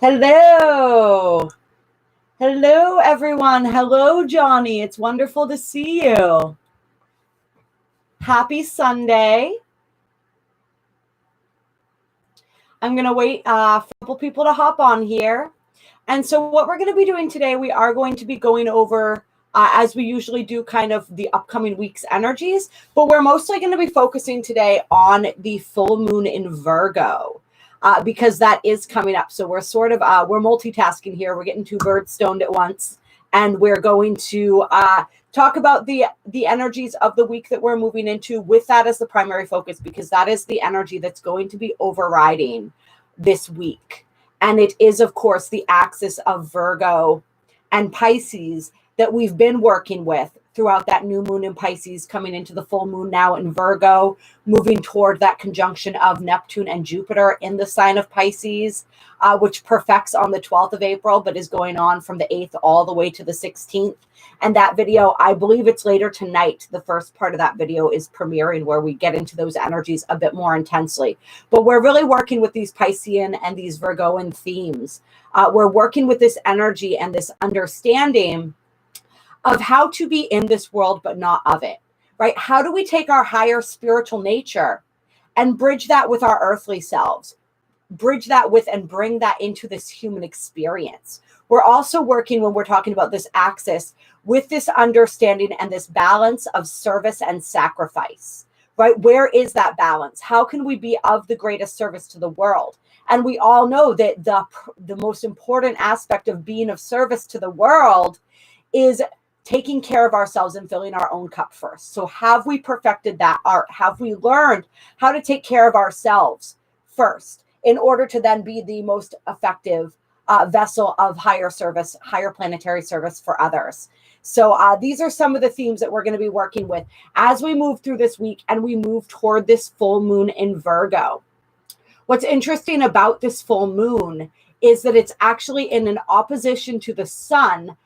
Hello. Hello, everyone. Hello, Johnny. It's wonderful to see you. Happy Sunday. I'm going to wait for a couple people to hop on here. And so what we're going to be doing today, we are going to be going over, as we usually do, kind of the upcoming week's energies. But we're mostly going to be focusing today on the full moon in Virgo. Because that is coming up. So we're sort of, we're multitasking here. We're getting two birds stoned at once. And we're going to talk about the energies of the week that we're moving into with that as the primary focus, because that is the energy that's going to be overriding this week. And it is, of course, the axis of Virgo and Pisces that we've been working with throughout that new moon in Pisces, coming into the full moon now in Virgo, moving toward that conjunction of Neptune and Jupiter in the sign of Pisces, which perfects on the 12th of April, but is going on from the 8th all the way to the 16th. And that video, I believe it's later tonight. The first part of that video is premiering, where we get into those energies a bit more intensely. But we're really working with these Piscean and these Virgoan themes. We're working with this energy and this understanding of how to be in this world, but not of it, right? How do we take our higher spiritual nature and bridge that with our earthly selves, bridge that with and bring that into this human experience? We're also working, when we're talking about this axis, with this understanding and this balance of service and sacrifice, right? Where is that balance? How can we be of the greatest service to the world? And we all know that the most important aspect of being of service to the world is taking care of ourselves and filling our own cup first. So have we perfected that art? Have we learned how to take care of ourselves first in order to then be the most effective vessel of higher service, higher planetary service for others? So these are some of the themes that we're going to be working with as we move through this week and we move toward this full moon in Virgo. What's interesting about this full moon is that it's actually in an opposition to the sun,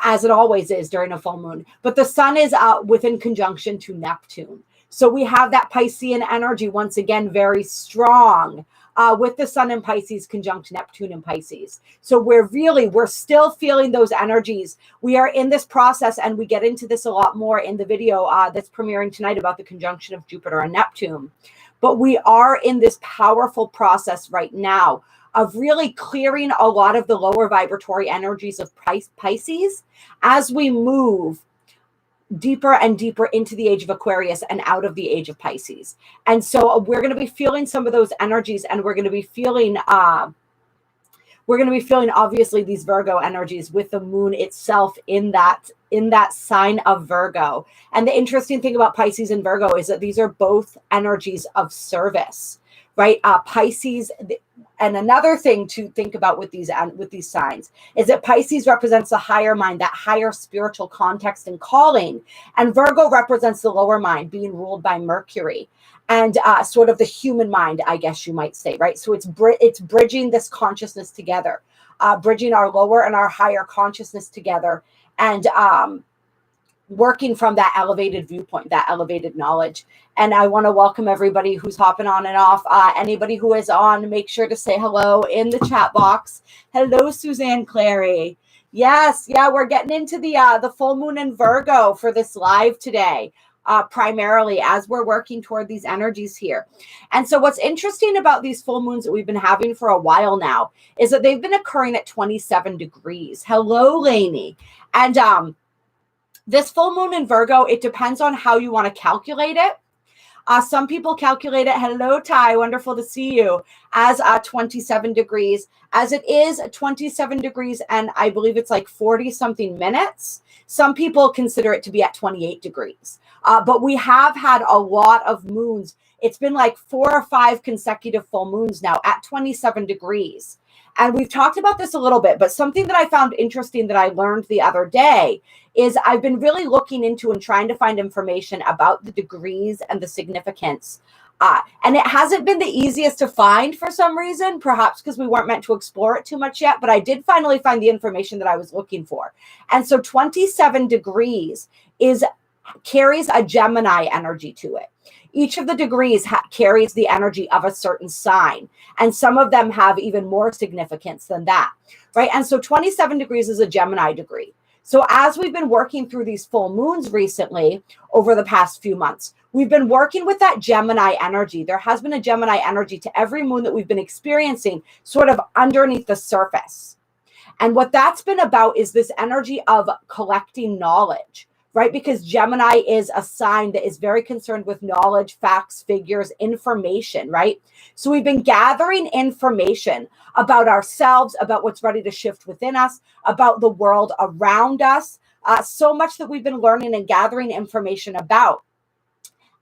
as it always is during a full moon, but the sun is within conjunction to Neptune. So we have that Piscean energy once again, very strong with the sun in Pisces conjunct Neptune in Pisces. So we're still feeling those energies. We are in this process, and we get into this a lot more in the video that's premiering tonight about the conjunction of Jupiter and Neptune. But we are in this powerful process right now of really clearing a lot of the lower vibratory energies of Pisces as we move deeper and deeper into the age of Aquarius and out of the age of Pisces. And so we're going to be feeling some of those energies, and we're going to be feeling obviously these Virgo energies with the moon itself in that sign of Virgo. And the interesting thing about Pisces and Virgo is that these are both energies of service, right? Pisces, and another thing to think about with these signs is that Pisces represents the higher mind, that higher spiritual context and calling, and Virgo represents the lower mind, being ruled by Mercury, and sort of the human mind, I guess you might say, right? So it's bridging this consciousness together, bridging our lower and our higher consciousness together, and working from that elevated viewpoint, that elevated knowledge. And I want to welcome everybody who's hopping on and off. Anybody who is on, make sure to say hello in the chat box. Hello, Suzanne Clary. Yes, yeah, we're getting into the full moon in Virgo for this live today, primarily as we're working toward these energies here. And so what's interesting about these full moons that we've been having for a while now is that they've been occurring at 27 degrees. Hello, Lainey. And this full moon in Virgo, it depends on how you want to calculate it. Some people calculate it, hello, Ty, wonderful to see you, as 27 degrees, as it is 27 degrees, and I believe it's like 40-something minutes. Some people consider it to be at 28 degrees. But we have had a lot of moons. It's been like 4 or 5 consecutive full moons now at 27 degrees. And we've talked about this a little bit, but something that I found interesting that I learned the other day is I've been really looking into and trying to find information about the degrees and the significance. And it hasn't been the easiest to find for some reason, perhaps because we weren't meant to explore it too much yet, but I did finally find the information that I was looking for. And so 27 degrees carries a Gemini energy to it. Each of the degrees carries the energy of a certain sign, and some of them have even more significance than that, right? And so 27 degrees is a Gemini degree. So as we've been working through these full moons recently over the past few months, we've been working with that Gemini energy. There has been a Gemini energy to every moon that we've been experiencing sort of underneath the surface. And what that's been about is this energy of collecting knowledge, right? Because Gemini is a sign that is very concerned with knowledge, facts, figures, information, right? So we've been gathering information about ourselves, about what's ready to shift within us, about the world around us, so much that we've been learning and gathering information about.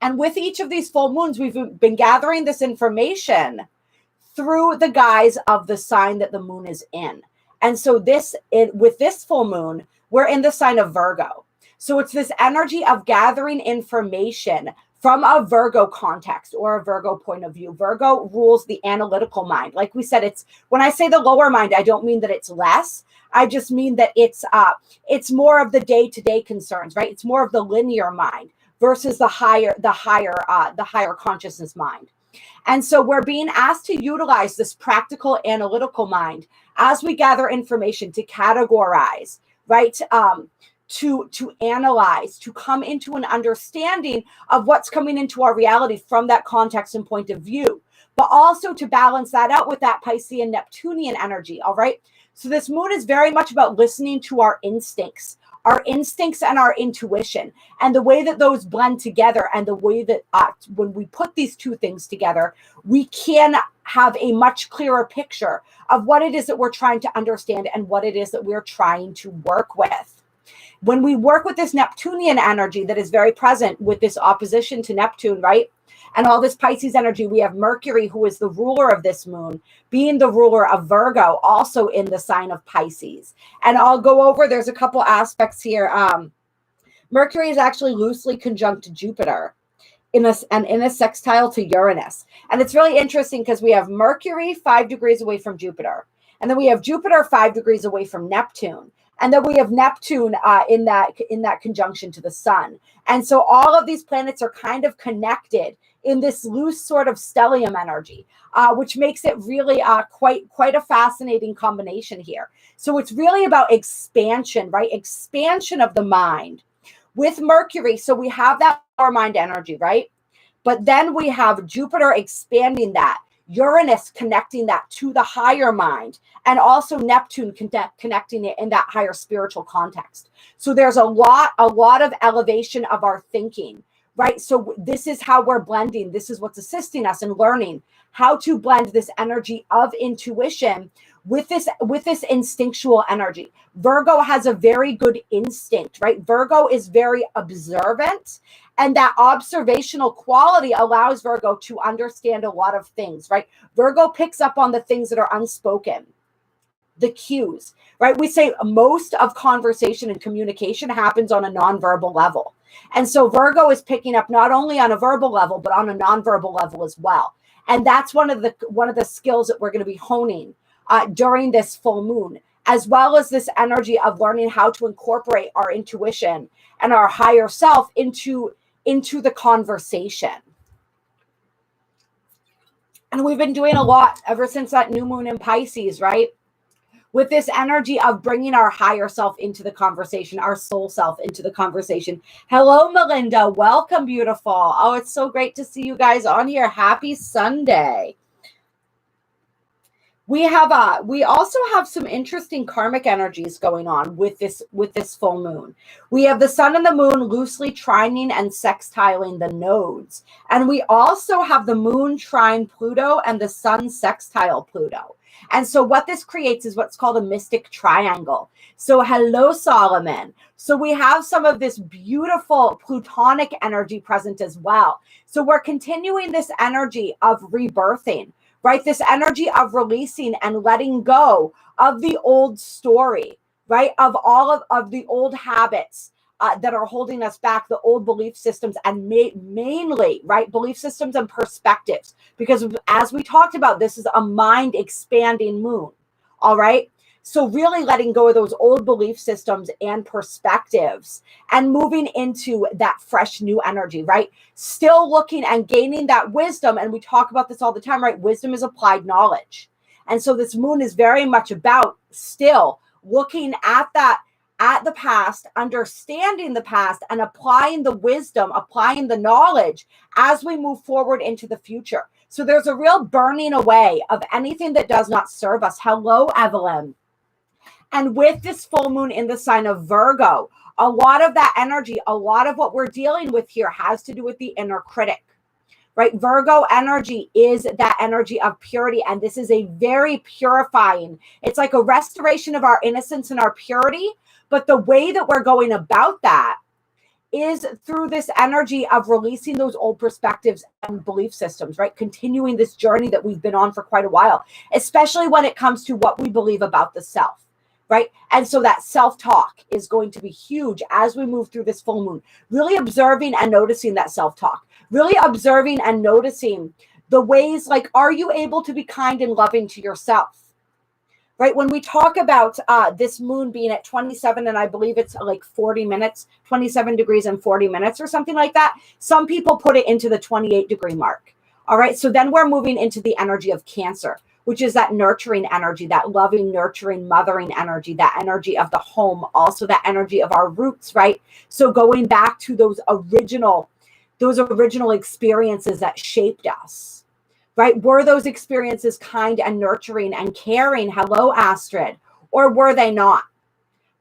And with each of these full moons, we've been gathering this information through the guise of the sign that the moon is in. And so with this full moon, we're in the sign of Virgo. So it's this energy of gathering information from a Virgo context or a Virgo point of view. Virgo rules the analytical mind. Like we said, when I say the lower mind, I don't mean that it's less. I just mean that it's more of the day-to-day concerns, right? It's more of the linear mind versus the higher consciousness mind. And so we're being asked to utilize this practical analytical mind as we gather information to categorize, right? To analyze, to come into an understanding of what's coming into our reality from that context and point of view, but also to balance that out with that Piscean Neptunian energy, all right? So this moon is very much about listening to our instincts and our intuition, and the way that those blend together, and the way that when we put these two things together, we can have a much clearer picture of what it is that we're trying to understand and what it is that we're trying to work with. When we work with this Neptunian energy that is very present with this opposition to Neptune, right? And all this Pisces energy, we have Mercury, who is the ruler of this moon, being the ruler of Virgo, also in the sign of Pisces. And I'll go over, there's a couple aspects here. Mercury is actually loosely conjunct Jupiter in a sextile to Uranus. And it's really interesting because we have Mercury 5 degrees away from Jupiter. And then we have Jupiter 5 degrees away from Neptune. And then we have Neptune in that conjunction to the sun. And so all of these planets are kind of connected in this loose sort of stellium energy, which makes it really quite a fascinating combination here. So it's really about expansion, right? Expansion of the mind with Mercury. So we have that lower mind energy, right? But then we have Jupiter expanding that, Uranus connecting that to the higher mind, and also Neptune connecting it in that higher spiritual context. So there's a lot of elevation of our thinking, right? So this is how we're blending. This is what's assisting us in learning how to blend this energy of intuition with this instinctual energy. Virgo has a very good instinct, right? Virgo is very observant, and that observational quality allows Virgo to understand a lot of things, right? Virgo picks up on the things that are unspoken, the cues, right? We say most of conversation and communication happens on a nonverbal level. And so Virgo is picking up not only on a verbal level, but on a nonverbal level as well. And that's one of the skills that we're going to be honing during this full moon, as well as this energy of learning how to incorporate our intuition and our higher self into the conversation. And we've been doing a lot ever since that new moon in Pisces, right? With this energy of bringing our higher self into the conversation, our soul self into the conversation. Hello, Melinda. Welcome, beautiful. Oh, it's so great to see you guys on here. Happy Sunday. We also have some interesting karmic energies going on with this full moon. We have the sun and the moon loosely trining and sextiling the nodes. And we also have the moon trine Pluto and the sun sextile Pluto. And so what this creates is what's called a mystic triangle. So hello, Solomon. So we have some of this beautiful Plutonic energy present as well. So we're continuing this energy of rebirthing, right? This energy of releasing and letting go of the old story, right? Of all of the old habits that are holding us back, the old belief systems, and mainly, right, belief systems and perspectives. Because as we talked about, this is a mind expanding moon, all right? So really letting go of those old belief systems and perspectives and moving into that fresh new energy, right? Still looking and gaining that wisdom. And we talk about this all the time, right? Wisdom is applied knowledge. And so this moon is very much about still looking at that, at the past, understanding the past, and applying the wisdom, applying the knowledge as we move forward into the future. So there's a real burning away of anything that does not serve us. Hello, Evelyn. And with this full moon in the sign of Virgo, a lot of that energy, a lot of what we're dealing with here has to do with the inner critic. Right? Virgo energy is that energy of purity. And this is a very purifying, it's like a restoration of our innocence and our purity. But the way that we're going about that is through this energy of releasing those old perspectives and belief systems, right? Continuing this journey that we've been on for quite a while, especially when it comes to what we believe about the self. Right? And so that self-talk is going to be huge as we move through this full moon, really observing and noticing that self-talk, really observing and noticing the ways, like, are you able to be kind and loving to yourself? Right? When we talk about this moon being at 27, and I believe it's like 40 minutes, 27 degrees and 40 minutes or something like that. Some people put it into the 28-degree mark. All right. So then we're moving into the energy of Cancer, which is that nurturing energy, that loving, nurturing, mothering energy, that energy of the home, also that energy of our roots, right? So going back to those original experiences that shaped us, right? Were those experiences kind and nurturing and caring? Hello, Astrid. Or were they not?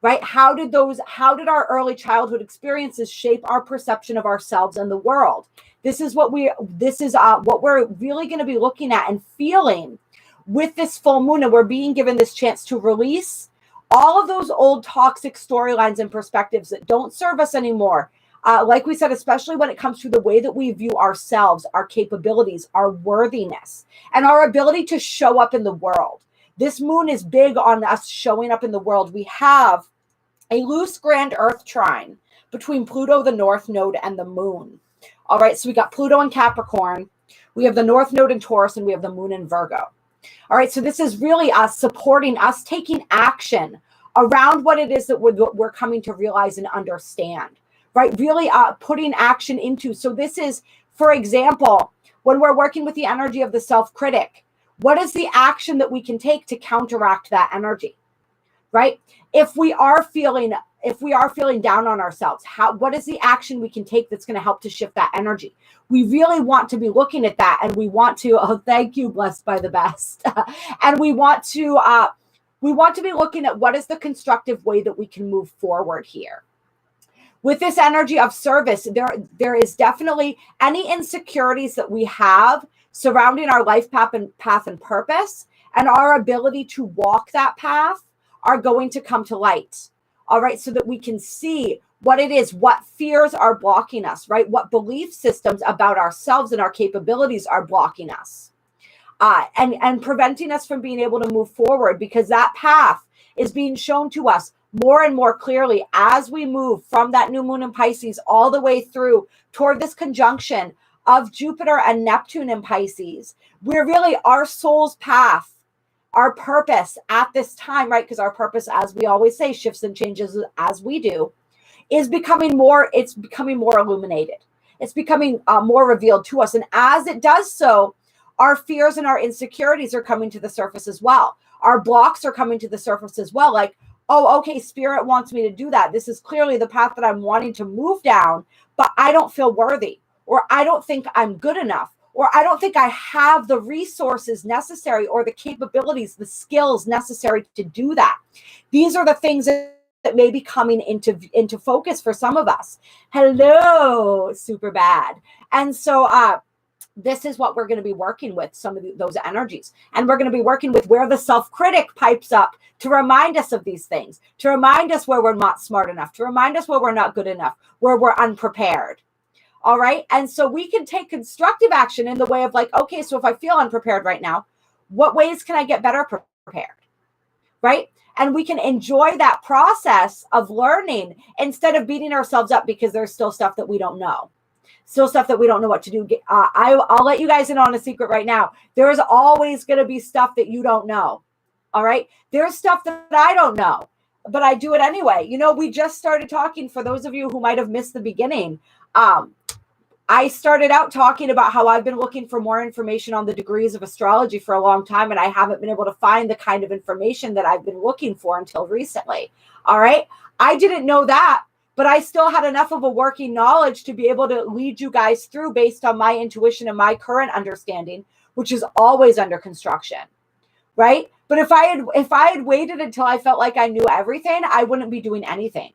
Right? How did our early childhood experiences shape our perception of ourselves and the world? This is what we're really going to be looking at and feeling with this full moon, and we're being given this chance to release all of those old toxic storylines and perspectives that don't serve us anymore. Like we said, especially when it comes to the way that we view ourselves, our capabilities, our worthiness, and our ability to show up in the world. This moon is big on us showing up in the world. We have a loose grand earth trine between Pluto, the North Node, and the moon. All right, so we got Pluto in Capricorn, we have the North Node in Taurus, and we have the moon in Virgo. All right, so this is really us supporting, us taking action around what it is that we're coming to realize and understand, right? Really putting action into. So this is, for example, when we're working with the energy of the self-critic, what is the action that we can take to counteract that energy, right? If we are feeling down on ourselves, what is the action we can take that's going to help to shift that energy? We really want to be looking at that, and we want to, oh, thank you, blessed by the best. And we want to be looking at what is the constructive way that we can move forward here. With this energy of service, there is definitely any insecurities that we have surrounding our life path and purpose, and our ability to walk that path are going to come to light. All right, so that we can see what it is, what fears are blocking us, right? What belief systems about ourselves and our capabilities are blocking us, and preventing us from being able to move forward, because that path is being shown to us more and more clearly as we move from that new moon in Pisces all the way through toward this conjunction of Jupiter and Neptune in Pisces. We're really, our soul's path, our purpose at this time, right? Because our purpose, as we always say, shifts and changes as we do, is becoming more illuminated. It's becoming more revealed to us. And as it does so, our fears and our insecurities are coming to the surface as well. Our blocks are coming to the surface as well. Like, oh, okay, Spirit wants me to do that. This is clearly the path that I'm wanting to move down, but I don't feel worthy, or I don't think I'm good enough, or I don't think I have the resources necessary or the capabilities, the skills necessary to do that. These are the things that may be coming into focus for some of us. Hello, super bad. And so this is what we're going to be working with, some of those energies. And we're going to be working with where the self-critic pipes up to remind us of these things, to remind us where we're not smart enough, to remind us where we're not good enough, where we're unprepared. All right. And so we can take constructive action in the way of like, okay, so if I feel unprepared right now, what ways can I get better prepared? Right. And we can enjoy that process of learning instead of beating ourselves up because there's still stuff that we don't know. Still stuff that we don't know what to do. I'll let you guys in on a secret right now. There is always going to be stuff that you don't know. All right. There's stuff that I don't know, but I do it anyway. You know, we just started talking, for those of you who might have missed the beginning. I started out talking about how I've been looking for more information on the degrees of astrology for a long time, and I haven't been able to find the kind of information that I've been looking for until recently. All right. I didn't know that, but I still had enough of a working knowledge to be able to lead you guys through based on my intuition and my current understanding, which is always under construction. Right. But if I had waited until I felt like I knew everything, I wouldn't be doing anything.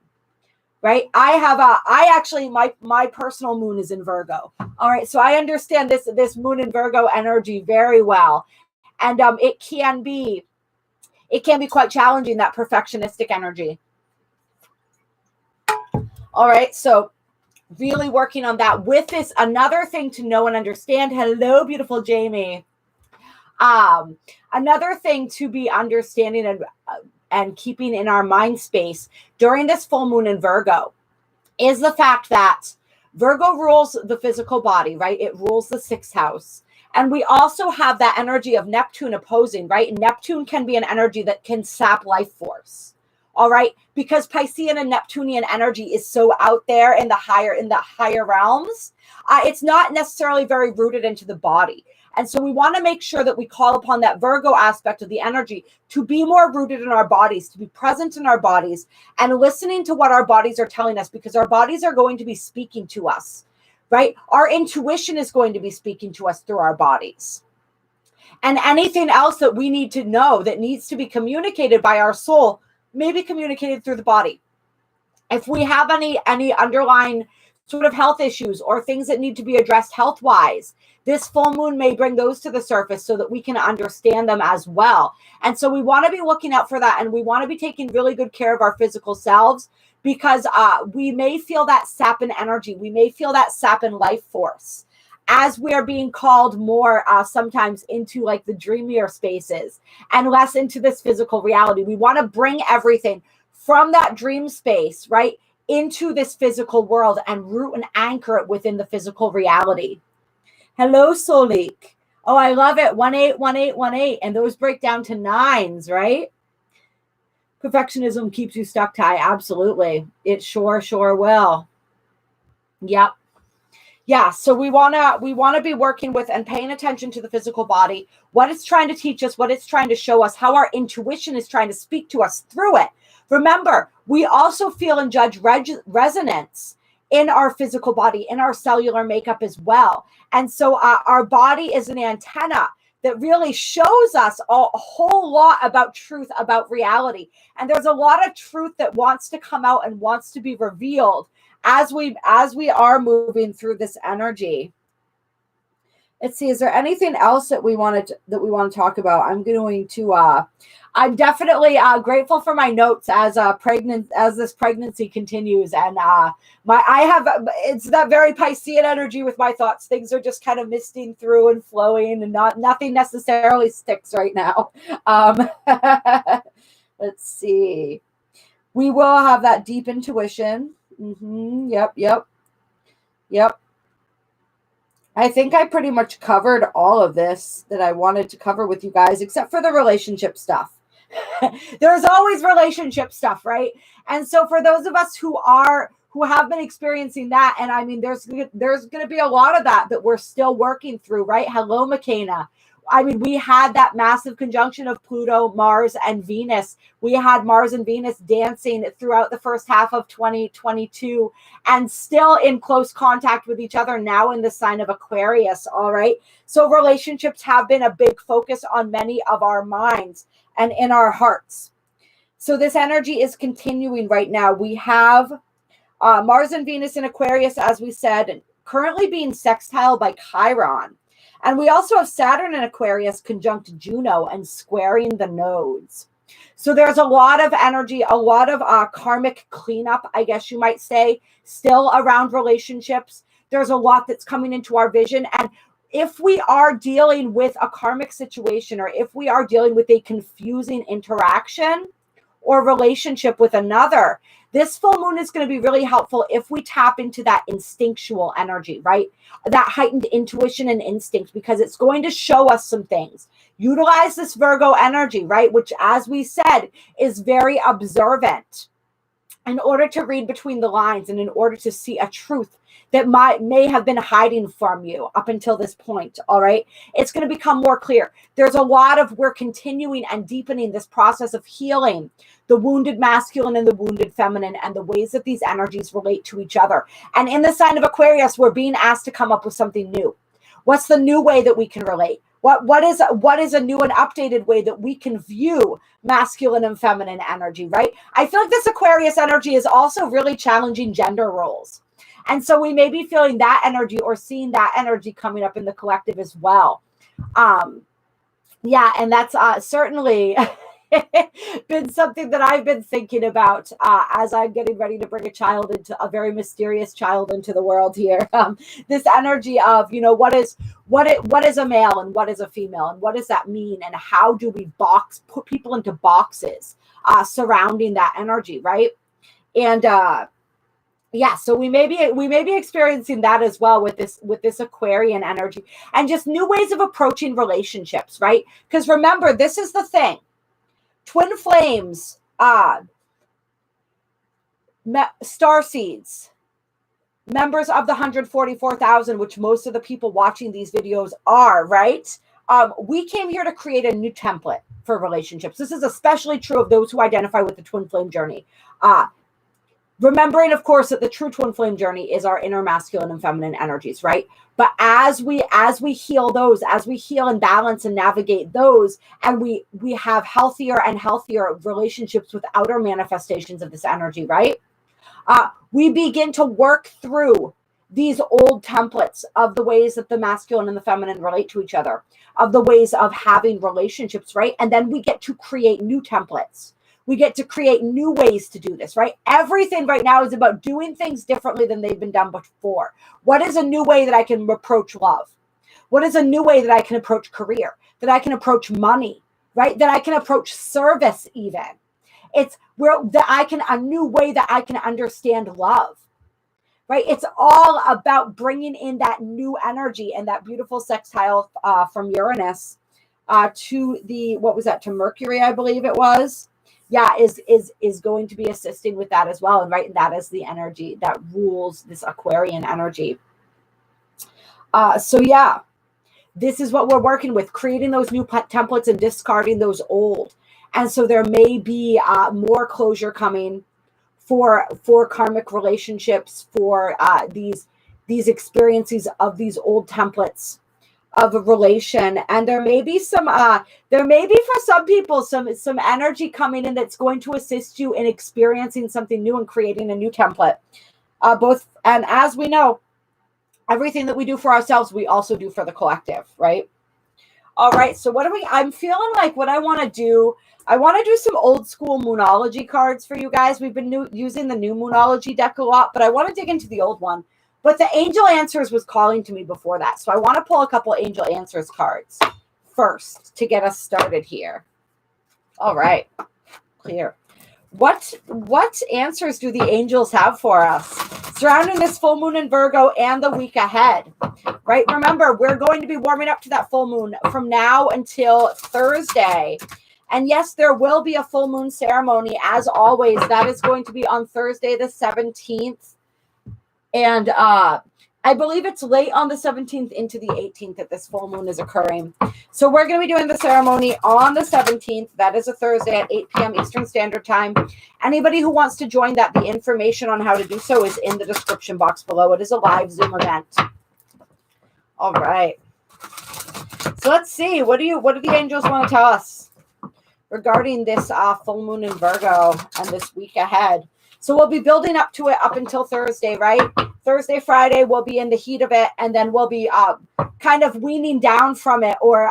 Right. My personal moon is in Virgo. All right. So I understand this moon in Virgo energy very well. And it can be quite challenging, that perfectionistic energy. All right. So really working on that with this. Another thing to know and understand. Hello, beautiful Jamie. Another thing to be understanding and keeping in our mind space during this full moon in Virgo is the fact that Virgo rules the physical body, right? It rules the 6th house. And we also have that energy of Neptune opposing, right? Neptune can be an energy that can sap life force. All right. Because Piscean and Neptunian energy is so out there in the higher realms. It's not necessarily very rooted into the body. And so we want to make sure that we call upon that Virgo aspect of the energy to be more rooted in our bodies, to be present in our bodies and listening to what our bodies are telling us, because our bodies are going to be speaking to us, right? Our intuition is going to be speaking to us through our bodies. And anything else that we need to know that needs to be communicated by our soul may be communicated through the body. If we have any underlying sort of health issues or things that need to be addressed health-wise, this full moon may bring those to the surface so that we can understand them as well. And so we want to be looking out for that, and we want to be taking really good care of our physical selves, because we may feel that sap in energy. We may feel that sap in life force as we are being called more sometimes into like the dreamier spaces and less into this physical reality. We want to bring everything from that dream space, right, into this physical world and root and anchor it within the physical reality. Hello, Solik. Oh, I love it. 181818. And those break down to 9s, right? Perfectionism keeps you stuck, Ty. Absolutely. It sure will. Yep. Yeah, so we want to be working with and paying attention to the physical body, what it's trying to teach us, what it's trying to show us, how our intuition is trying to speak to us through it. Remember, we also feel and judge resonance in our physical body, in our cellular makeup as well. And so our body is an antenna that really shows us a whole lot about truth, about reality. And there's a lot of truth that wants to come out and wants to be revealed as we are moving through this energy. Let's see, is there anything else that we want to talk about? I'm definitely grateful for my notes as this pregnancy continues, and it's that very Piscean energy with my thoughts. Things are just kind of misting through and flowing, and nothing necessarily sticks right now. Let's see. We will have that deep intuition. Yep. I think I pretty much covered all of this that I wanted to cover with you guys, except for the relationship stuff. There's always relationship stuff, right? And so for those of us who have been experiencing that, and I mean, there's going to be a lot of that we're still working through, right? Hello, McKenna. I mean, we had that massive conjunction of Pluto, Mars, and Venus. We had Mars and Venus dancing throughout the first half of 2022 and still in close contact with each other now in the sign of Aquarius, all right? So relationships have been a big focus on many of our minds and in our hearts. So this energy is continuing right now. We have Mars and Venus in Aquarius, as we said, currently being sextile by Chiron. And we also have Saturn in Aquarius conjunct Juno and squaring the nodes. So there's a lot of energy, a lot of karmic cleanup, I guess you might say, still around relationships. There's a lot that's coming into our vision. And if we are dealing with a karmic situation, or if we are dealing with a confusing interaction, or relationship with another, this full moon is going to be really helpful if we tap into that instinctual energy, right? That heightened intuition and instinct, because it's going to show us some things. Utilize this Virgo energy, right? Which, as we said, is very observant, in order to read between the lines and in order to see a truth that may have been hiding from you up until this point. All right. It's going to become more clear. There's a lot of, we're continuing and deepening this process of healing the wounded masculine and the wounded feminine, and the ways that these energies relate to each other. And in the sign of Aquarius, we're being asked to come up with something new. What's the new way that we can relate? What is a new and updated way that we can view masculine and feminine energy, right? I feel like this Aquarius energy is also really challenging gender roles. And so we may be feeling that energy or seeing that energy coming up in the collective as well. Yeah, and that's certainly been something that I've been thinking about as I'm getting ready to bring a very mysterious child into the world here. This energy of, what is a male and what is a female, and what does that mean, and how do we put people into boxes surrounding that energy, right? And yeah, so we may be experiencing that as well with this Aquarian energy, and just new ways of approaching relationships, right? Because remember, this is the thing. Twin flames, starseeds, members of the 144,000, which most of the people watching these videos are, right? We came here to create a new template for relationships. This is especially true of those who identify with the twin flame journey. Remembering, of course, that the true twin flame journey is our inner masculine and feminine energies, right? But as we heal those, as we heal and balance and navigate those, and we have healthier and healthier relationships with outer manifestations of this energy, right? We begin to work through these old templates of the ways that the masculine and the feminine relate to each other, of the ways of having relationships, right? And then we get to create new templates. We get to create new ways to do this, right? Everything right now is about doing things differently than they've been done before. What is a new way that I can approach love? What is a new way that I can approach career? That I can approach money, right? That I can approach service even. It's a new way that I can understand love, right? It's all about bringing in that new energy and that beautiful sextile from Uranus to to Mercury, I believe it was. Yeah, is going to be assisting with that as well. And right, and that is the energy that rules this Aquarian energy. So yeah, this is what we're working with, creating those new templates and discarding those old. And so there may be more closure coming for karmic relationships, for these experiences of these old templates of a relation. And there may be for some people some energy coming in that's going to assist you in experiencing something new and creating a new template. And as we know, everything that we do for ourselves, we also do for the collective, right? All right, so I'm feeling like what I want to do some old school Monology cards for you guys. We've been using the new Monology deck a lot, but I want to dig into the old one. But the Angel Answers was calling to me before that. So I want to pull a couple Angel Answers cards first to get us started here. All right. Clear. What answers do the angels have for us surrounding this full moon in Virgo and the week ahead? Right? Remember, we're going to be warming up to that full moon from now until Thursday. And yes, there will be a full moon ceremony as always. That is going to be on Thursday the 17th. And I believe it's late on the 17th into the 18th that this full moon is occurring. So we're going to be doing the ceremony on the 17th. That is a Thursday at 8 p.m. Eastern Standard Time. Anybody who wants to join that, the information on how to do so is in the description box below. It is a live Zoom event. All right. So let's see. What do the angels want to tell us regarding this full moon in Virgo and this week ahead? So we'll be building up to it up until Thursday, right? Thursday, Friday, we'll be in the heat of it, and then we'll be kind of weaning down from it, or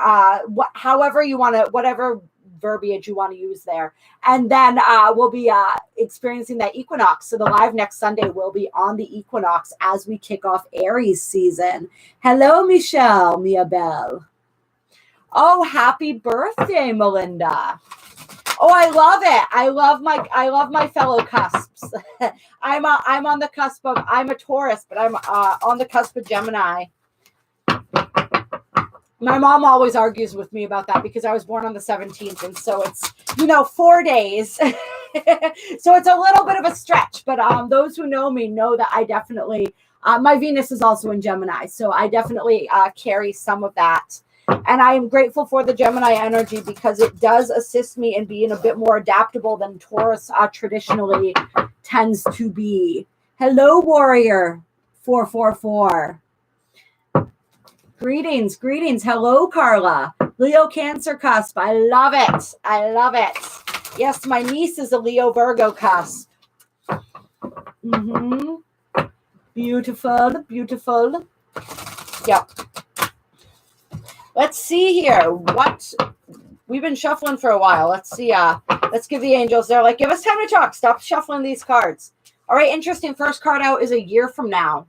however you want to, whatever verbiage you want to use there. And then we'll be experiencing that equinox. So the live next Sunday will be on the equinox as we kick off Aries season. Hello, Michelle, Mia Belle. Oh, happy birthday, Melinda. Oh, I love it. I love my fellow cusps. I'm on the cusp of, I'm a Taurus, but I'm on the cusp of Gemini. My mom always argues with me about that because I was born on the 17th. And so it's, 4 days. So it's a little bit of a stretch, but those who know me know that I definitely, my Venus is also in Gemini. So I definitely carry some of that. And I am grateful for the Gemini energy because it does assist me in being a bit more adaptable than Taurus traditionally tends to be. Hello, Warrior 444. Greetings. Hello, Carla. Leo Cancer cusp. I love it. Yes, my niece is a Leo Virgo cusp. Beautiful. Yep. Let's see here. What we've been shuffling for a while. Let's see. Let's give the angels. They're like, give us time to talk. Stop shuffling these cards. All right, interesting. First card out is a year from now.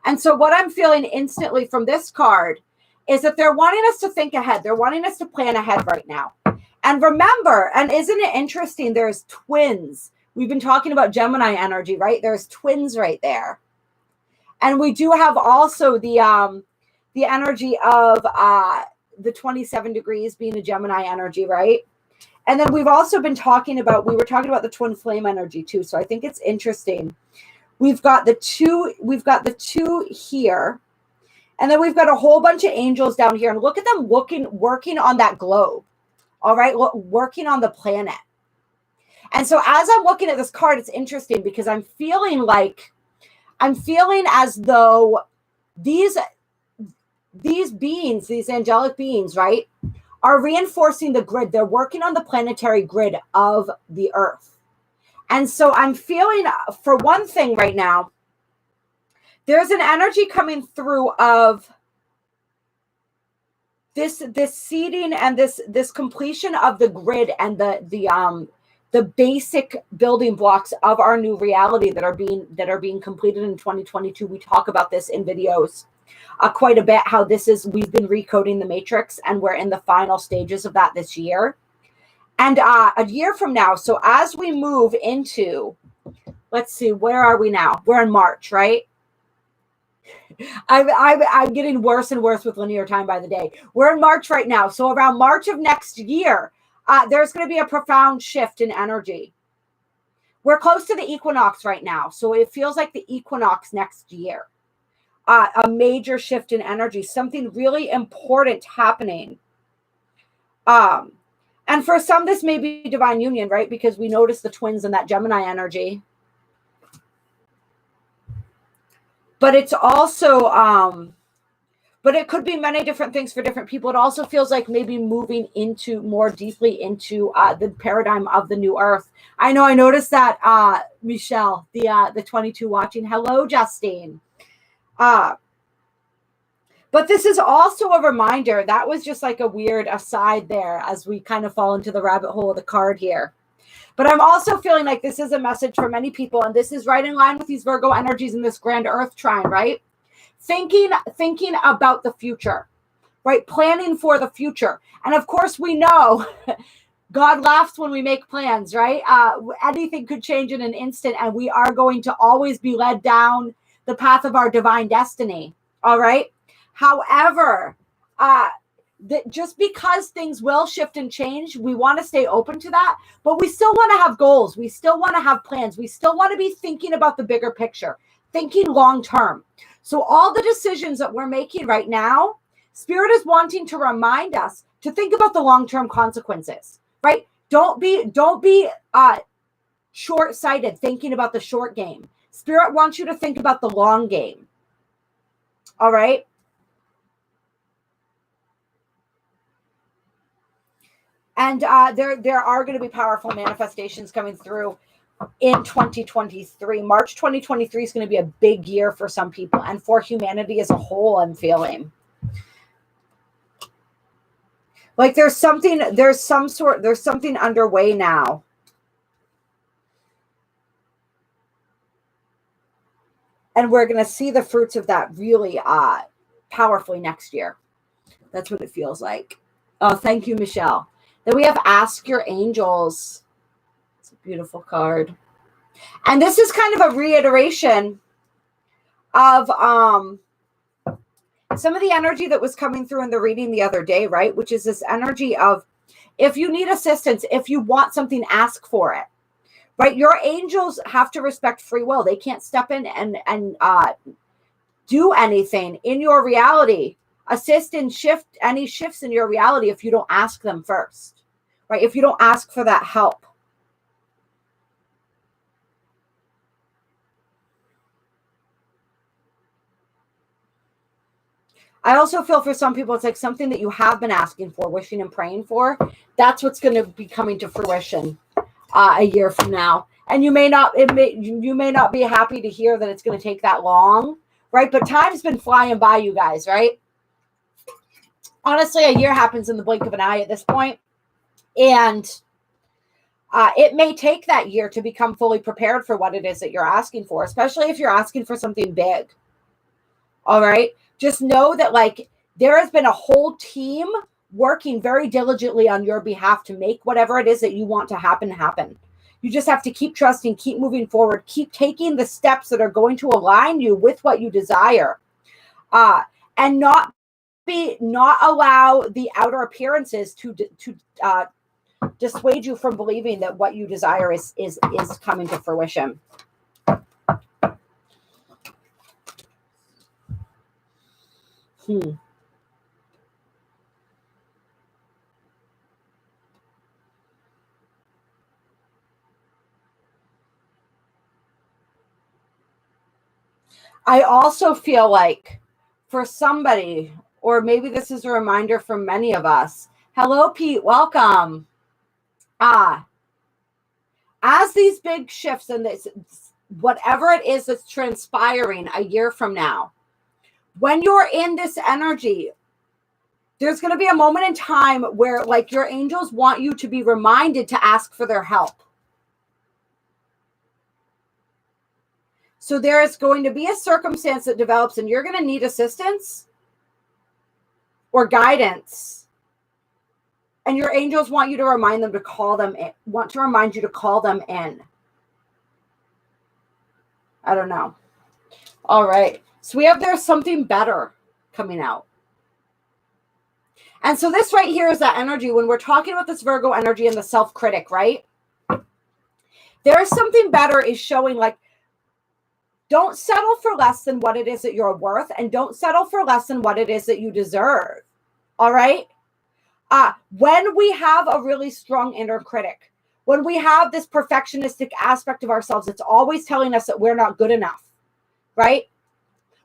And so what I'm feeling instantly from this card is that they're wanting us to think ahead. They're wanting us to plan ahead right now. And remember, and isn't it interesting? There's twins. We've been talking about Gemini energy, right? There's twins right there. And we do have also the energy of the 27 degrees being a Gemini energy, right? And then we've also been talking about, we were talking about the twin flame energy too. So I think it's interesting. We've got the two here. And then we've got a whole bunch of angels down here. And look at them working on that globe. All right, working on the planet. And so as I'm looking at this card, it's interesting because I'm feeling as though these beings, these angelic beings, right, are reinforcing the grid. They're working on the planetary grid of the earth. And so I'm feeling, for one thing right now, there's an energy coming through of this seeding and this completion of the grid and the basic building blocks of our new reality that are being completed in 2022. We talk about this in videos quite a bit, how we've been recoding the matrix and we're in the final stages of that this year. And a year from now, so as we move into, let's see, where are we now? We're in March, right? I'm getting worse and worse with linear time by the day. We're in March right now. So around March of next year, there's going to be a profound shift in energy. We're close to the equinox right now. So it feels like the equinox next year. A major shift in energy, something really important happening. And for some, this may be divine union, right? Because we notice the twins in that Gemini energy. But it's also, but it could be many different things for different people. It also feels like maybe moving more deeply into the paradigm of the new earth. I know I noticed that, Michelle, the 22 watching. Hello, Justine. But this is also a reminder. That was just like a weird aside there as we kind of fall into the rabbit hole of the card here. But I'm also feeling like this is a message for many people, and this is right in line with these Virgo energies in this grand earth trine, right? Thinking about the future, right? Planning for the future. And of course, we know God laughs when we make plans, right? Anything could change in an instant, and we are going to always be led down the path of our divine destiny, all right? However, just because things will shift and change, we want to stay open to that, but we still want to have goals. We still want to have plans. We still want to be thinking about the bigger picture, thinking long term. So all the decisions that we're making right now, Spirit is wanting to remind us to think about the long-term consequences, right? Don't be short-sighted thinking about the short game. Spirit wants you to think about the long game. All right? And there are going to be powerful manifestations coming through in 2023. March 2023 is going to be a big year for some people and for humanity as a whole, I'm feeling. Like there's something underway now. And we're going to see the fruits of that really powerfully next year. That's what it feels like. Oh, thank you, Michelle. Then we have Ask Your Angels. It's a beautiful card. And this is kind of a reiteration of some of the energy that was coming through in the reading the other day, right? Which is this energy of, if you need assistance, if you want something, ask for it, right? Your angels have to respect free will. They can't step in and do anything in your reality, assist and shift any shifts in your reality if you don't ask them first, right? If you don't ask for that help. I also feel for some people, it's like something that you have been asking for, wishing and praying for. That's what's going to be coming to fruition a year from now. And you may not be happy to hear that it's going to take that long, right? But time's been flying by, you guys, right? Honestly, a year happens in the blink of an eye at this point. And it may take that year to become fully prepared for what it is that you're asking for, especially if you're asking for something big. All right. Just know that, like, there has been a whole team working very diligently on your behalf to make whatever it is that you want to happen. You just have to keep trusting, keep moving forward, keep taking the steps that are going to align you with what you desire, and not allow the outer appearances to dissuade you from believing that what you desire is coming to fruition. I also feel like for somebody, or maybe this is a reminder for many of us. Hello, Pete. Welcome. As these big shifts and this, whatever it is that's transpiring a year from now, when you're in this energy, there's going to be a moment in time where, like, your angels want you to be reminded to ask for their help. So there is going to be a circumstance that develops and you're going to need assistance or guidance. And your angels want you to remind them to call them in, want to remind you to call them in. I don't know. All right. So we have There's Something Better coming out. And so this right here is that energy when we're talking about this Virgo energy and the self-critic, right? There's Something Better is showing, like, don't settle for less than what it is that you're worth, and don't settle for less than what it is that you deserve. All right? When we have a really strong inner critic, when we have this perfectionistic aspect of ourselves, it's always telling us that we're not good enough, right?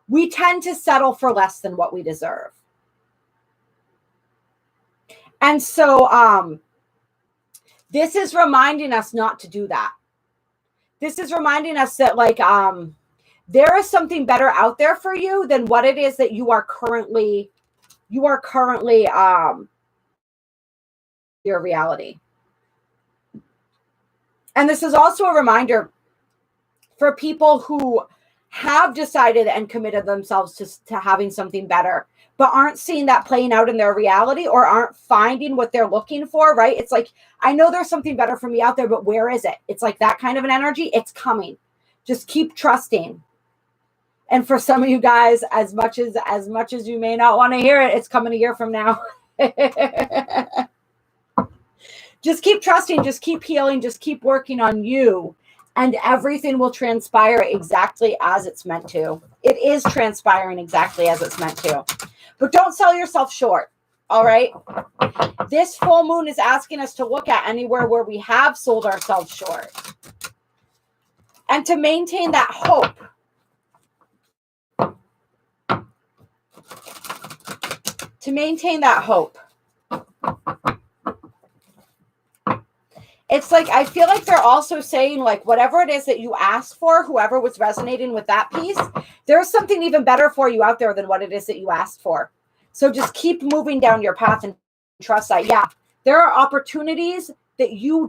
We tend to settle for less than what we deserve. And so this is reminding us not to do that. This is reminding us that, like, there is something better out there for you than what it is that you are currently your reality. And this is also a reminder for people who have decided and committed themselves to having something better, but aren't seeing that playing out in their reality or aren't finding what they're looking for, right? It's like, I know there's something better for me out there, but where is it? It's like that kind of an energy. It's coming. Just keep trusting. And for some of you guys, as much as you may not want to hear it, it's coming a year from now. Just keep trusting, just keep healing, just keep working on you, and everything will transpire exactly as it's meant to. It is transpiring exactly as it's meant to. But don't sell yourself short, all right? This full moon is asking us to look at anywhere where we have sold ourselves short and to maintain that hope. To maintain that hope. It's like, I feel like they're also saying, like, whatever it is that you asked for, whoever was resonating with that piece, there's something even better for you out there than what it is that you asked for. So just keep moving down your path and trust that, yeah, there are opportunities that you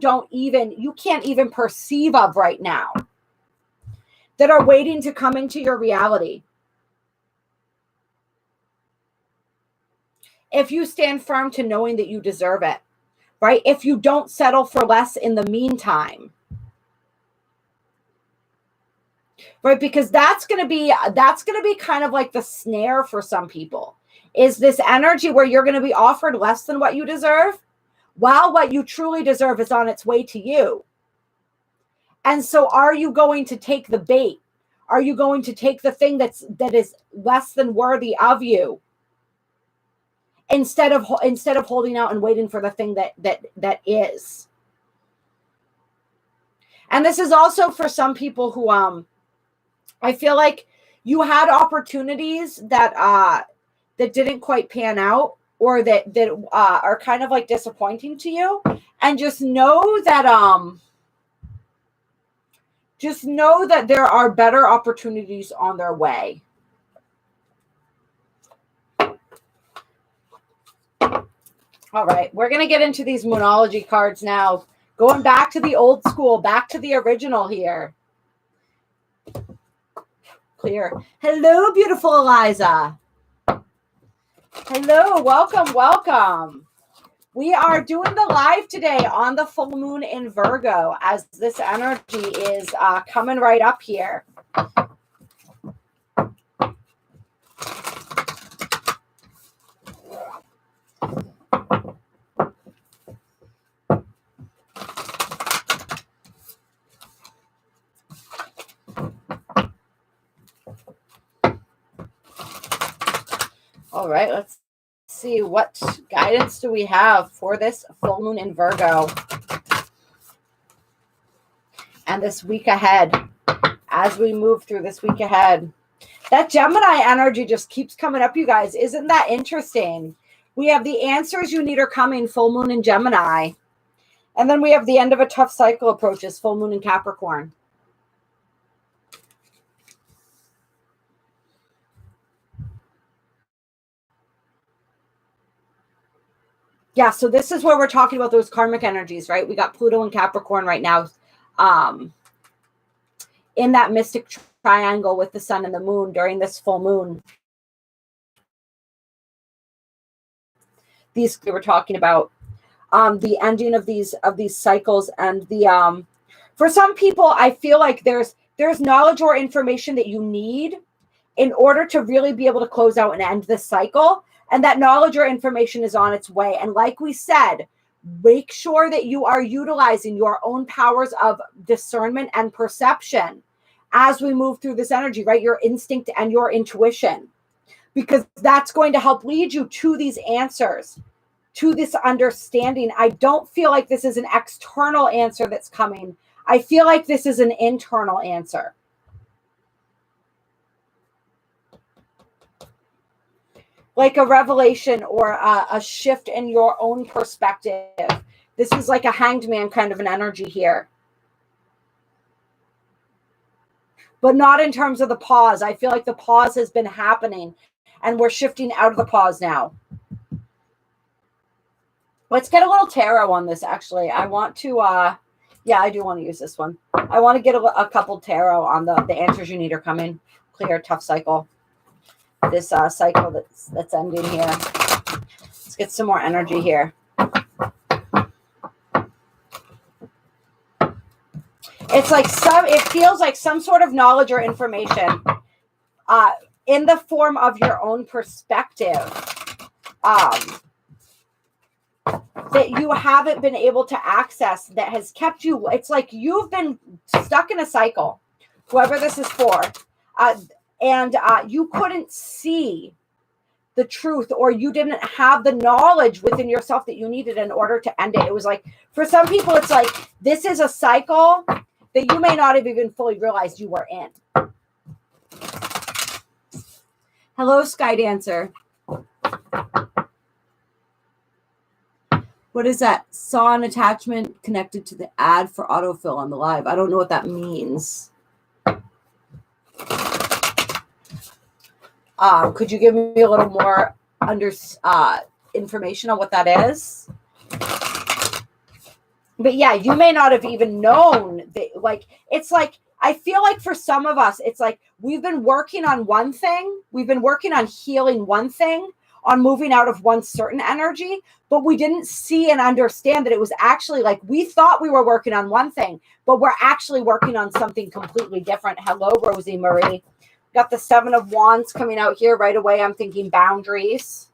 can't even perceive of right now that are waiting to come into your reality. If you stand firm to knowing that you deserve it, right? If you don't settle for less in the meantime. Right? Because that's going to be kind of like the snare for some people, is this energy where you're going to be offered less than what you deserve, while what you truly deserve is on its way to you. And so are you going to take the bait? Are you going to take the thing that is less than worthy of you, instead of holding out and waiting for the thing that is? And this is also for some people who I feel like you had opportunities that didn't quite pan out, or that are kind of like disappointing to you, and just know that there are better opportunities on their way. All right, we're going to get into these Monology cards now. Going back to the old school, back to the original here. Clear. Hello, beautiful Eliza. Hello, welcome. We are doing the live today on the full moon in Virgo, as this energy is coming right up here. All right, let's see, what guidance do we have for this full moon in Virgo and this week ahead, as we move through this week ahead. That Gemini energy just keeps coming up, you guys. Isn't that interesting? We have the answers you need are coming, full moon in Gemini. And then we have the end of a tough cycle approaches, full moon in Capricorn. Yeah, so this is where we're talking about those karmic energies, right? We got Pluto and Capricorn right now in that mystic triangle with the sun and the moon during this full moon. These we were talking about the ending of these cycles, and the for some people, I feel like there's knowledge or information that you need in order to really be able to close out and end this cycle. And that knowledge or information is on its way. And like we said, make sure that you are utilizing your own powers of discernment and perception as we move through this energy, right? Your instinct and your intuition, because that's going to help lead you to these answers, to this understanding. I don't feel like this is an external answer that's coming. I feel like this is an internal answer. Like a revelation or a shift in your own perspective. This is like a hanged man kind of an energy here. But not in terms of the pause. I feel like the pause has been happening and we're shifting out of the pause now. Let's get a little tarot on this, actually. I want to, yeah, I do want to use this one. I want to get a couple tarot on the answers you need are coming. Clear, tough cycle. This cycle that's ending here. Let's get some more energy here. It's like it feels like some sort of knowledge or information in the form of your own perspective that you haven't been able to access, that has kept you. It's like you've been stuck in a cycle, whoever this is for, and you couldn't see the truth, or you didn't have the knowledge within yourself that you needed in order to end it. It was like, for some people, it's like, this is a cycle that you may not have even fully realized you were in. Hello, Sky Dancer. What is that? Saw an attachment connected to the ad for autofill on the live. I don't know what that means. Could you give me a little more information on what that is? But yeah, you may not have even known that. Like, it's like, I feel like for some of us, it's like we've been working on one thing. We've been working on healing one thing, on moving out of one certain energy, but we didn't see and understand that it was actually like we thought we were working on one thing, but we're actually working on something completely different. Hello, Rosie Marie. Got the Seven of Wands coming out here right away. I'm thinking boundaries,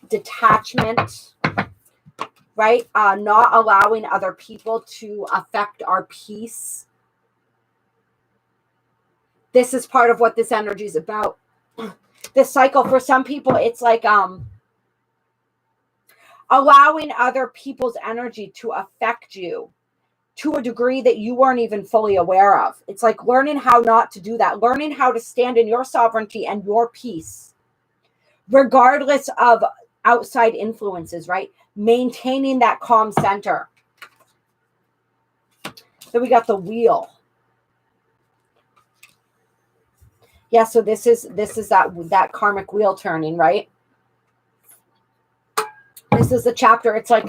detachment, right? Not allowing other people to affect our peace. This is part of what this energy is about. This cycle, for some people, it's like allowing other people's energy to affect you to a degree that you weren't even fully aware of. It's like learning how not to do that, learning how to stand in your sovereignty and your peace, regardless of outside influences, right? Maintaining that calm center. So we got the Wheel. Yeah, so this is that karmic wheel turning, right? This is the chapter. It's like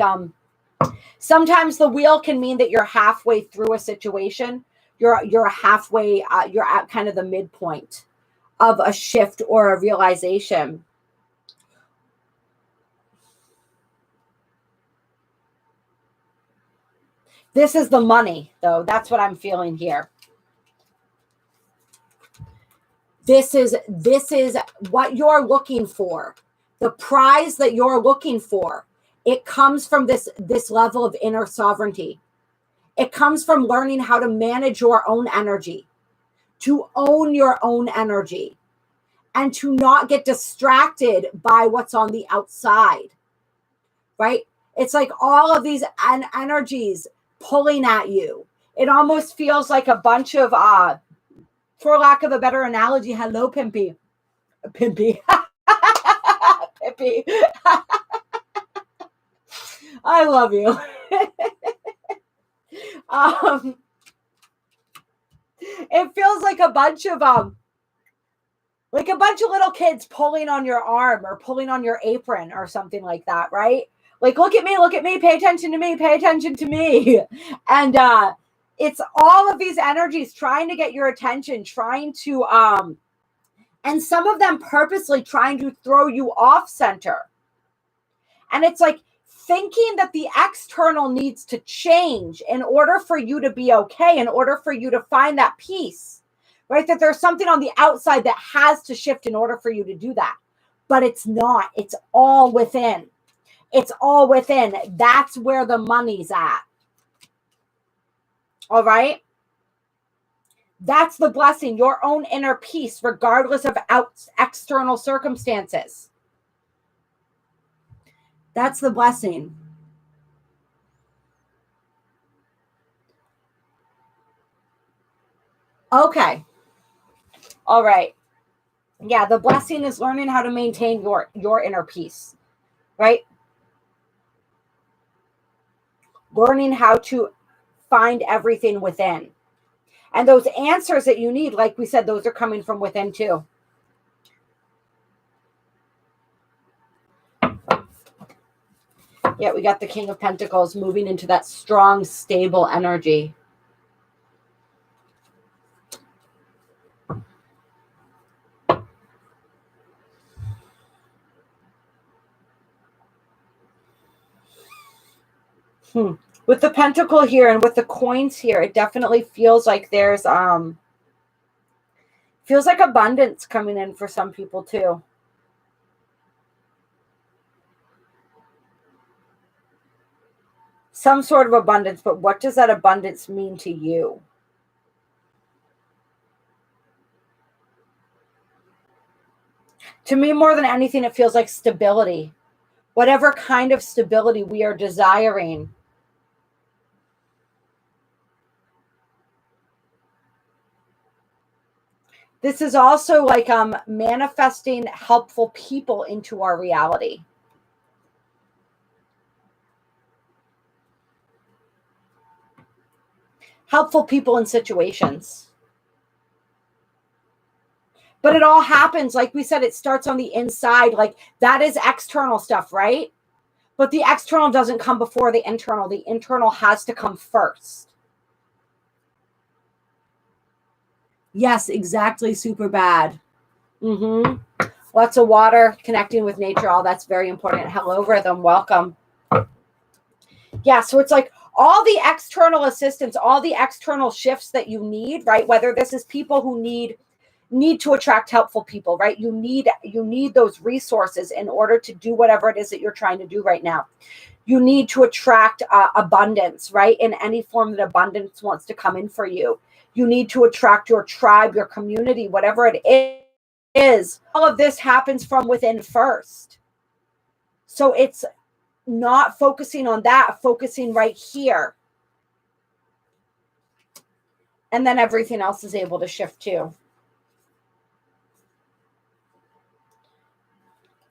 sometimes the wheel can mean that you're halfway through a situation. You're halfway, you're at kind of the midpoint of a shift or a realization. This is the money, though. That's what I'm feeling here. This is what you're looking for. The prize that you're looking for. It comes from this level of inner sovereignty. It comes from learning how to manage your own energy, to own your own energy, and to not get distracted by what's on the outside, right? It's like all of these energies pulling at you. It almost feels like a bunch of, for lack of a better analogy, hello, Pimpy. Pimpy. Pimpy. I love you. It feels like a bunch of little kids pulling on your arm or pulling on your apron or something like that, right? Like, look at me, pay attention to me, pay attention to me. And it's all of these energies trying to get your attention, trying to and some of them purposely trying to throw you off center. And it's like thinking that the external needs to change in order for you to be okay, in order for you to find that peace, right? That there's something on the outside that has to shift in order for you to do that. But it's not. It's all within. It's all within. That's where the money's at. All right? That's the blessing, your own inner peace, regardless of external circumstances. That's the blessing. Okay. All right. Yeah, the blessing is learning how to maintain your inner peace, right? Learning how to find everything within. And those answers that you need, like we said, those are coming from within too. Yeah, we got the King of Pentacles moving into that strong, stable energy. With the pentacle here and with the coins here, it definitely feels like there's feels like abundance coming in for some people too. Some sort of abundance, but what does that abundance mean to you? To me, more than anything, it feels like stability. Whatever kind of stability we are desiring. This is also like manifesting helpful people into our reality. Helpful people in situations. But it all happens, like we said, it starts on the inside. Like that is external stuff, right? But the external doesn't come before the internal. The internal has to come first. Yes, exactly. Super bad. Lots of water, connecting with nature, all that's very important. Hello, Rhythm. Welcome. Yeah, so it's like all the external assistance, all the external shifts that you need, right? Whether this is people who need to attract helpful people, right? You need those resources in order to do whatever it is that you're trying to do right now. You need to attract abundance, right? In any form that abundance wants to come in for you. You need to attract your tribe, your community, whatever it is. All of this happens from within first. So it's not focusing on that, focusing right here. And then everything else is able to shift too.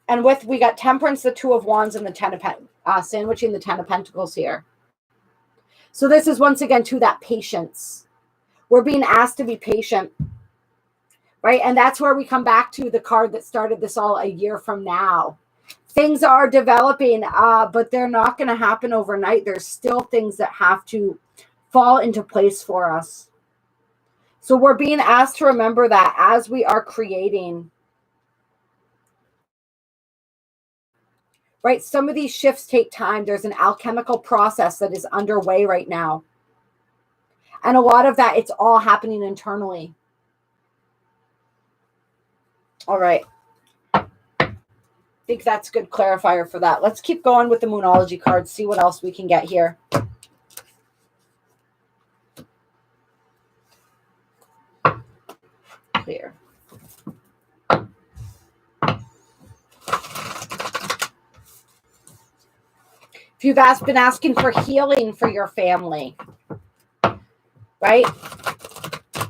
And we got Temperance, the Two of Wands, and the Ten of sandwiching the Ten of Pentacles here. So this is once again to that patience. We're being asked to be patient, right? And that's where we come back to the card that started this all a year from now. Things are developing, but they're not going to happen overnight. There's still things that have to fall into place for us. So we're being asked to remember that as we are creating. Right? Some of these shifts take time. There's an alchemical process that is underway right now. And a lot of that, it's all happening internally. All right. I think that's a good clarifier for that. Let's keep going with the Monology cards, see what else we can get here. Clear. If you've been asking for healing for your family, right?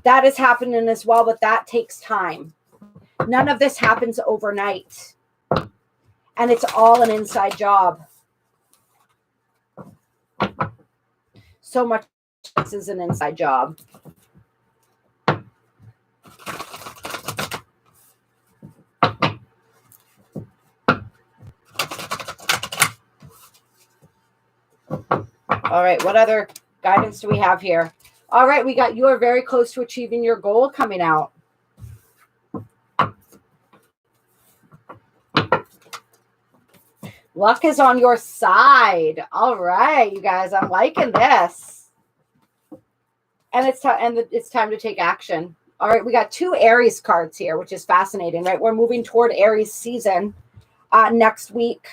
That is happening as well, but that takes time. None of this happens overnight. And it's all an inside job. So much this is an inside job. All right, what other guidance do we have here? All right, we got you are very close to achieving your goal coming out. Luck is on your side. All right, you guys, I'm liking this. And it's time to take action. All right, we got 2 Aries cards here, which is fascinating, right? We're moving toward Aries season next week.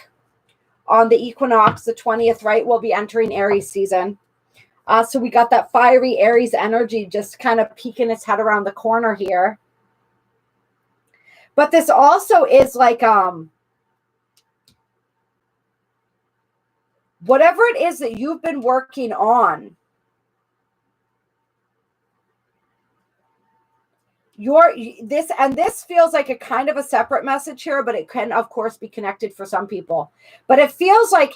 On the equinox, the 20th, right, we'll be entering Aries season. So we got that fiery Aries energy just kind of peeking its head around the corner here. But this also is like whatever it is that you've been working on, this feels like a kind of a separate message here, but it can of course be connected for some people. But it feels like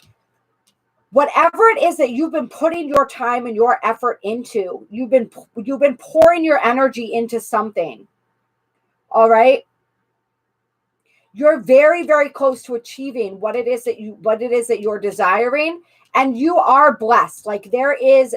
whatever it is that you've been putting your time and your effort into, you've been pouring your energy into something. All right. You're very, very close to achieving what it is that you're desiring, and you are blessed. Like there is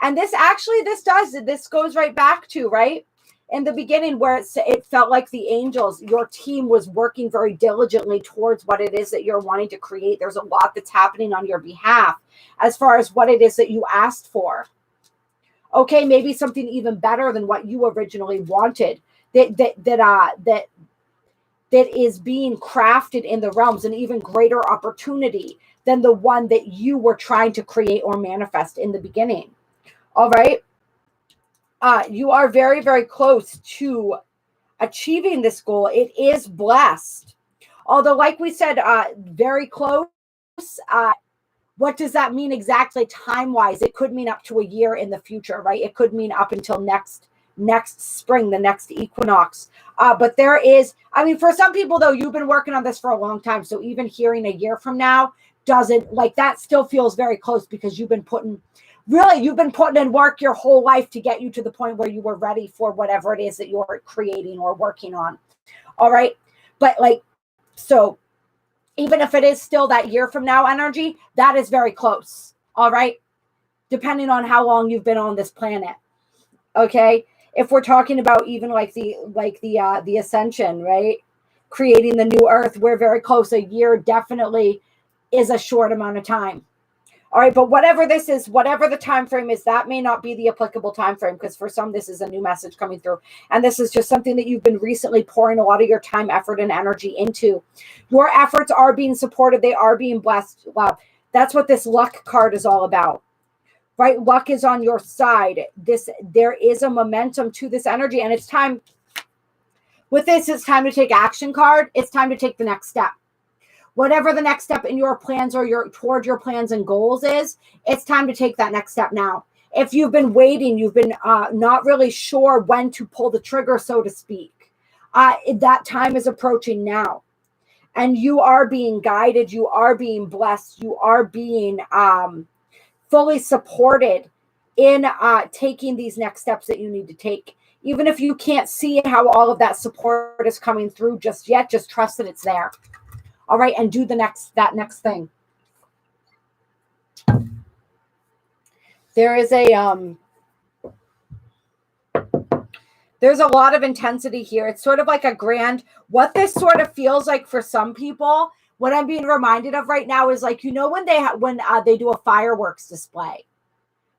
and this goes right back to, right, in the beginning where it felt like the angels, your team was working very diligently towards what it is that you're wanting to create. There's a lot that's happening on your behalf as far as what it is that you asked for. Okay, maybe something even better than what you originally wanted. That is being crafted in the realms, an even greater opportunity than the one that you were trying to create or manifest in the beginning. All right. You are very, very close to achieving this goal. It is blessed. Although, like we said, very close. What does that mean exactly time-wise? It could mean up to a year in the future, right? It could mean up until next spring, the next equinox. But there is, I mean, for some people though, you've been working on this for a long time. So even hearing a year from now doesn't, like, that still feels very close, because you've been putting in work your whole life to get you to the point where you were ready for whatever it is that you're creating or working on. All right. But like, so even if it is still that year from now energy, that is very close. All right. Depending on how long you've been on this planet. Okay. If we're talking about even like the ascension, right? Creating the new earth, we're very close. A year definitely is a short amount of time. All right, but whatever this is, whatever the time frame is, that may not be the applicable time frame, because for some this is a new message coming through, and this is just something that you've been recently pouring a lot of your time, effort, and energy into. Your efforts are being supported. They are being blessed. Wow, that's what this luck card is all about, right? Luck is on your side. There is a momentum to this energy, and it's time. With this, it's time to take action card. It's time to take the next step. Whatever the next step in your plans or toward your plans and goals is, it's time to take that next step now. If you've been waiting, you've been not really sure when to pull the trigger, so to speak, that time is approaching now. And you are being guided. You are being blessed. You are being fully supported in taking these next steps that you need to take. Even if you can't see how all of that support is coming through just yet, just trust that it's there. All right, and do that next thing. There is there's a lot of intensity here. It's sort of like a grand, what this sort of feels like for some people, what I'm being reminded of right now is like, when they do a fireworks display,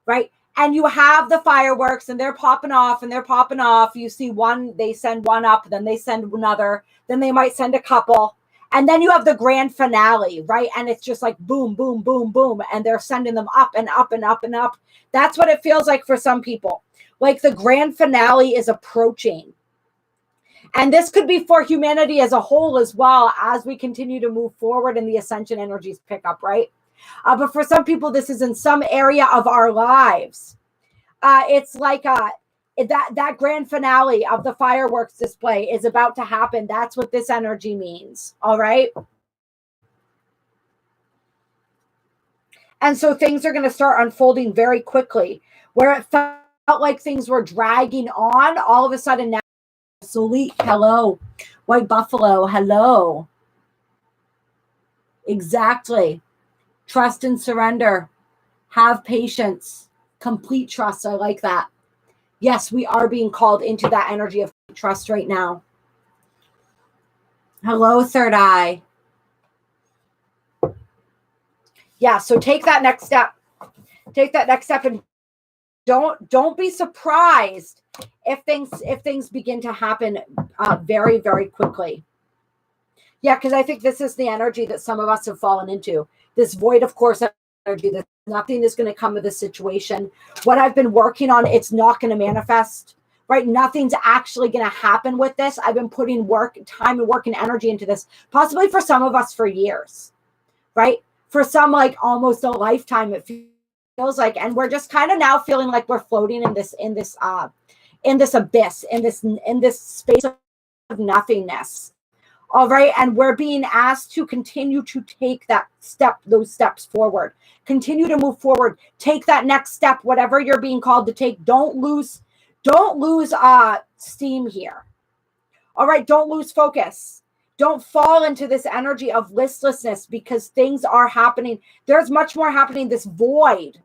right? And you have the fireworks and they're popping off and they're popping off. You see one, they send one up, then they send another, then they might send a couple. And then you have the grand finale, right? And it's just like boom, boom, boom, boom. And they're sending them up and up and up and up. That's what it feels like for some people. Like the grand finale is approaching. And this could be for humanity as a whole as well, as we continue to move forward and the ascension energies pick up, right? But for some people, this is in some area of our lives. It's like that grand finale of the fireworks display is about to happen. That's what this energy means. All right. And so things are going to start unfolding very quickly. Where it felt like things were dragging on, all of a sudden now, Solit, hello. White Buffalo, hello. Exactly. Trust and surrender. Have patience. Complete trust. I like that. Yes, we are being called into that energy of trust right now. Hello, third eye. Yeah, so take that next step. Take that next step and don't be surprised if things begin to happen very, very quickly. Yeah, because I think this is the energy that some of us have fallen into. This void of course energy, that nothing is going to come of this situation. What I've been working on, it's not going to manifest, right? Nothing's actually going to happen with this. I've been putting time and work and energy into this, possibly for some of us for years, right? For some, like almost a lifetime, it feels like, and we're just kind of now feeling like we're floating in this abyss, in this space of nothingness. All right. And we're being asked to continue to take those steps forward, continue to move forward, take that next step, whatever you're being called to take. Don't lose steam here. All right. Don't lose focus. Don't fall into this energy of listlessness because things are happening. There's much more happening. This void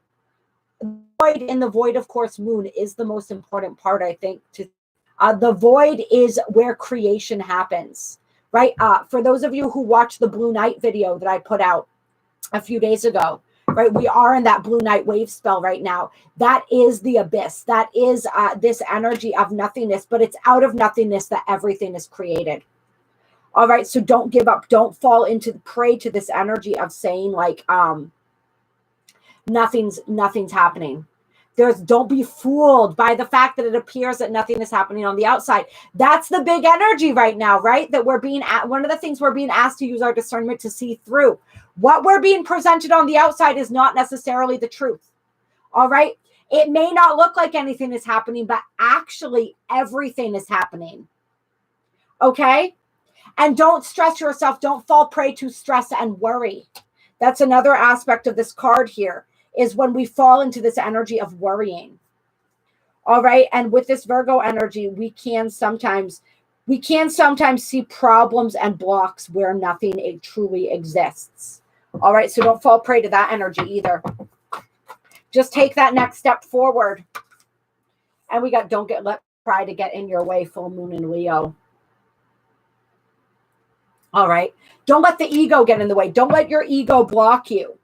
in the void, of course, moon is the most important part, I think. The void is where creation happens. Right. For those of you who watched the Blue Night video that I put out a few days ago, right, we are in that Blue Night wave spell right now. That is the abyss. That is this energy of nothingness, but it's out of nothingness that everything is created. All right. So don't give up. Don't fall into prey to this energy of saying like nothing's happening. Don't be fooled by the fact that it appears that nothing is happening on the outside. That's the big energy right now, right? That one of the things we're being asked to use our discernment to see through. What we're being presented on the outside is not necessarily the truth. All right. It may not look like anything is happening, but actually everything is happening. Okay. And don't stress yourself. Don't fall prey to stress and worry. That's another aspect of this card here, is when we fall into this energy of worrying. All right. And with this Virgo energy, we can sometimes see problems and blocks where nothing truly exists. All right. So don't fall prey to that energy either. Just take that next step forward. And we got don't get let try to get in your way, full moon in Leo. All right. Don't let the ego get in the way. Don't let your ego block you.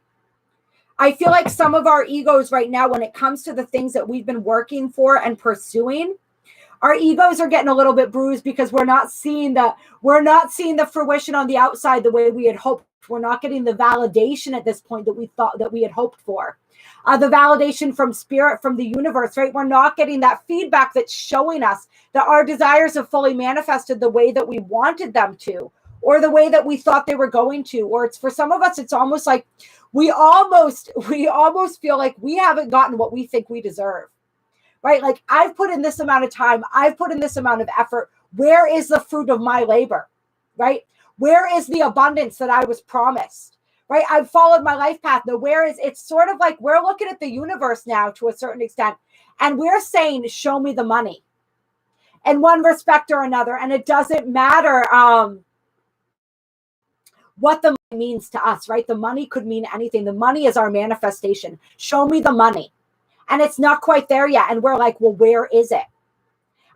I feel like some of our egos right now, when it comes to the things that we've been working for and pursuing, our egos are getting a little bit bruised because we're not seeing the fruition on the outside the way we had hoped. We're not getting the validation at this point that we thought that we had hoped for. The validation from spirit, from the universe, right? We're not getting that feedback that's showing us that our desires have fully manifested the way that we wanted them to, or the way that we thought they were going to. Or it's, for some of us, it's almost like we almost feel like we haven't gotten what we think we deserve, right? Like, I've put in this amount of time, I've put in this amount of effort. Where is the fruit of my labor, right? Where is the abundance that I was promised, right? I've followed my life path. Now, where is, it's sort of like we're looking at the universe now to a certain extent, and we're saying, show me the money in one respect or another. And it doesn't matter what the money means to us, right? The money could mean anything. The money is our manifestation. Show me the money. And it's not quite there yet. And we're like, well, where is it?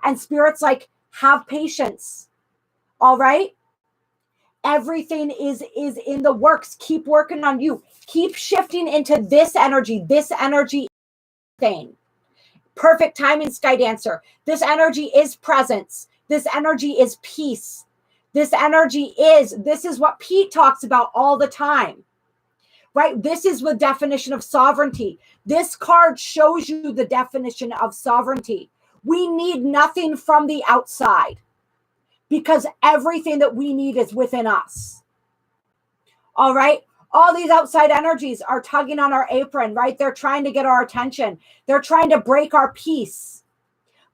And Spirit's like, have patience. All right? Everything is in the works. Keep working on you. Keep shifting into this energy thing. Perfect timing, Sky Dancer. This energy is presence. This energy is peace. This is what Pete talks about all the time, right? This is the definition of sovereignty. This card shows you the definition of sovereignty. We need nothing from the outside because everything that we need is within us. All right? All these outside energies are tugging on our apron, right? They're trying to get our attention. They're trying to break our peace.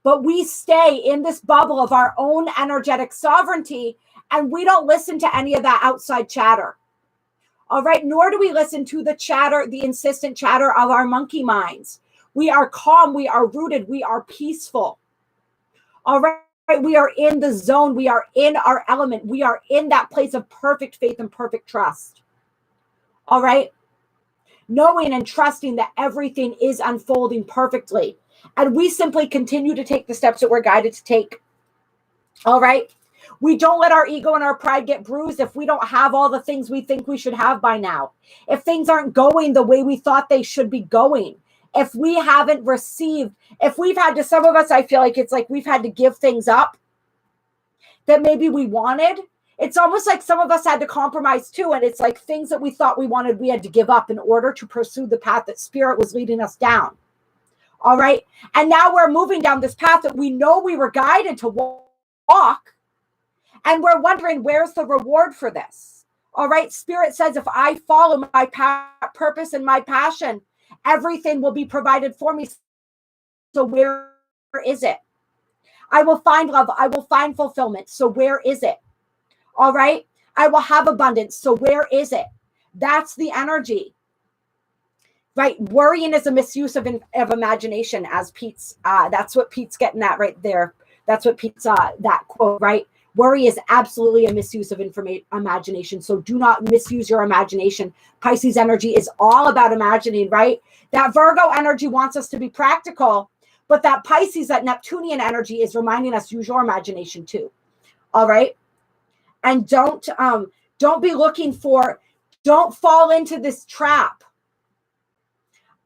But we stay in this bubble of our own energetic sovereignty, and we don't listen to any of that outside chatter. All right. Nor do we listen to the chatter, the insistent chatter of our monkey minds. We are calm. We are rooted. We are peaceful. All right. We are in the zone. We are in our element. We are in that place of perfect faith and perfect trust. All right. Knowing and trusting that everything is unfolding perfectly. And we simply continue to take the steps that we're guided to take. All right. We don't let our ego and our pride get bruised if we don't have all the things we think we should have by now. If things aren't going the way we thought they should be going. If we haven't received, if we've had to, some of us, I feel like it's like we've had to give things up that maybe we wanted. It's almost like some of us had to compromise too. And it's like things that we thought we wanted, we had to give up in order to pursue the path that Spirit was leading us down. All right. And now we're moving down this path that we know we were guided to walk. And we're wondering, where's the reward for this? All right. Spirit says, if I follow my purpose and my passion, everything will be provided for me. So where is it? I will find love. I will find fulfillment. So where is it? All right. I will have abundance. So where is it? That's the energy. Right. Worrying is a misuse of imagination, as Pete's, that's what Pete's getting at right there. That's what Pete's, that quote, right? Worry is absolutely a misuse of imagination. So do not misuse your imagination. Pisces energy is all about imagining, right? That Virgo energy wants us to be practical, but that Pisces, that Neptunian energy is reminding us, use your imagination too. All right. And don't be looking for, don't fall into this trap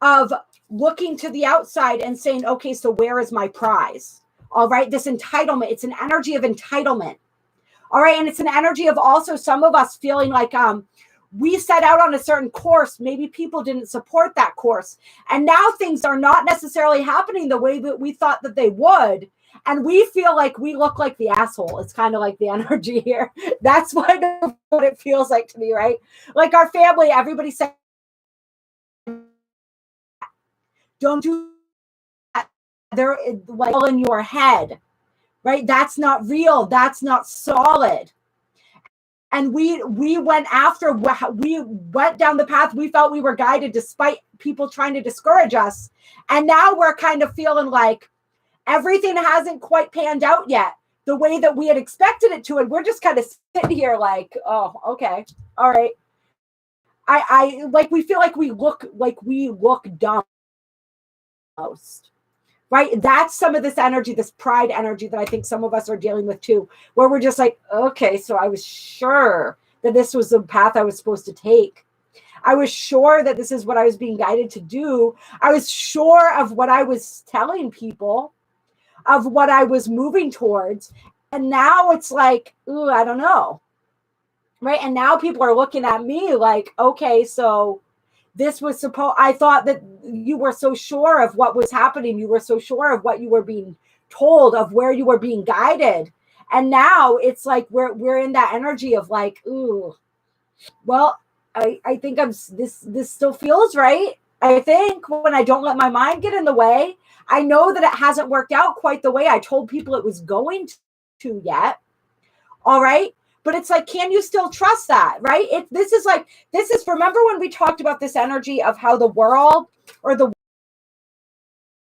of looking to the outside and saying, okay, so where is my prize? All right. This entitlement, it's an energy of entitlement. All right. And it's an energy of also some of us feeling like we set out on a certain course. Maybe people didn't support that course. And now things are not necessarily happening the way that we thought that they would. And we feel like we look like the asshole. It's kind of like the energy here. That's what it feels like to me, right? Like our family, everybody said, don't do that. They're like all in your head, right? That's not real. That's not solid. And we went down the path we felt we were guided despite people trying to discourage us. And now we're kind of feeling like everything hasn't quite panned out yet the way that we had expected it to. And we're just kind of sitting here like, oh, okay. All right. I like, we feel like we look dumb most, right? That's some of this energy, this pride energy that I think some of us are dealing with too, where we're just like, okay, so I was sure that this was the path I was supposed to take. I was sure that this is what I was being guided to do. I was sure of what I was telling people, of what I was moving towards. And now it's like, ooh, I don't know. Right. And now people are looking at me like, okay, so this was I thought that you were so sure of what was happening. You were so sure of what you were being told, of where you were being guided. And now it's like we're in that energy of like, ooh, well, I think this still feels right. I think when I don't let my mind get in the way, I know that it hasn't worked out quite the way I told people it was going to yet. All right. But it's like, can you still trust that? Right. This is remember when we talked about this energy of how the world or the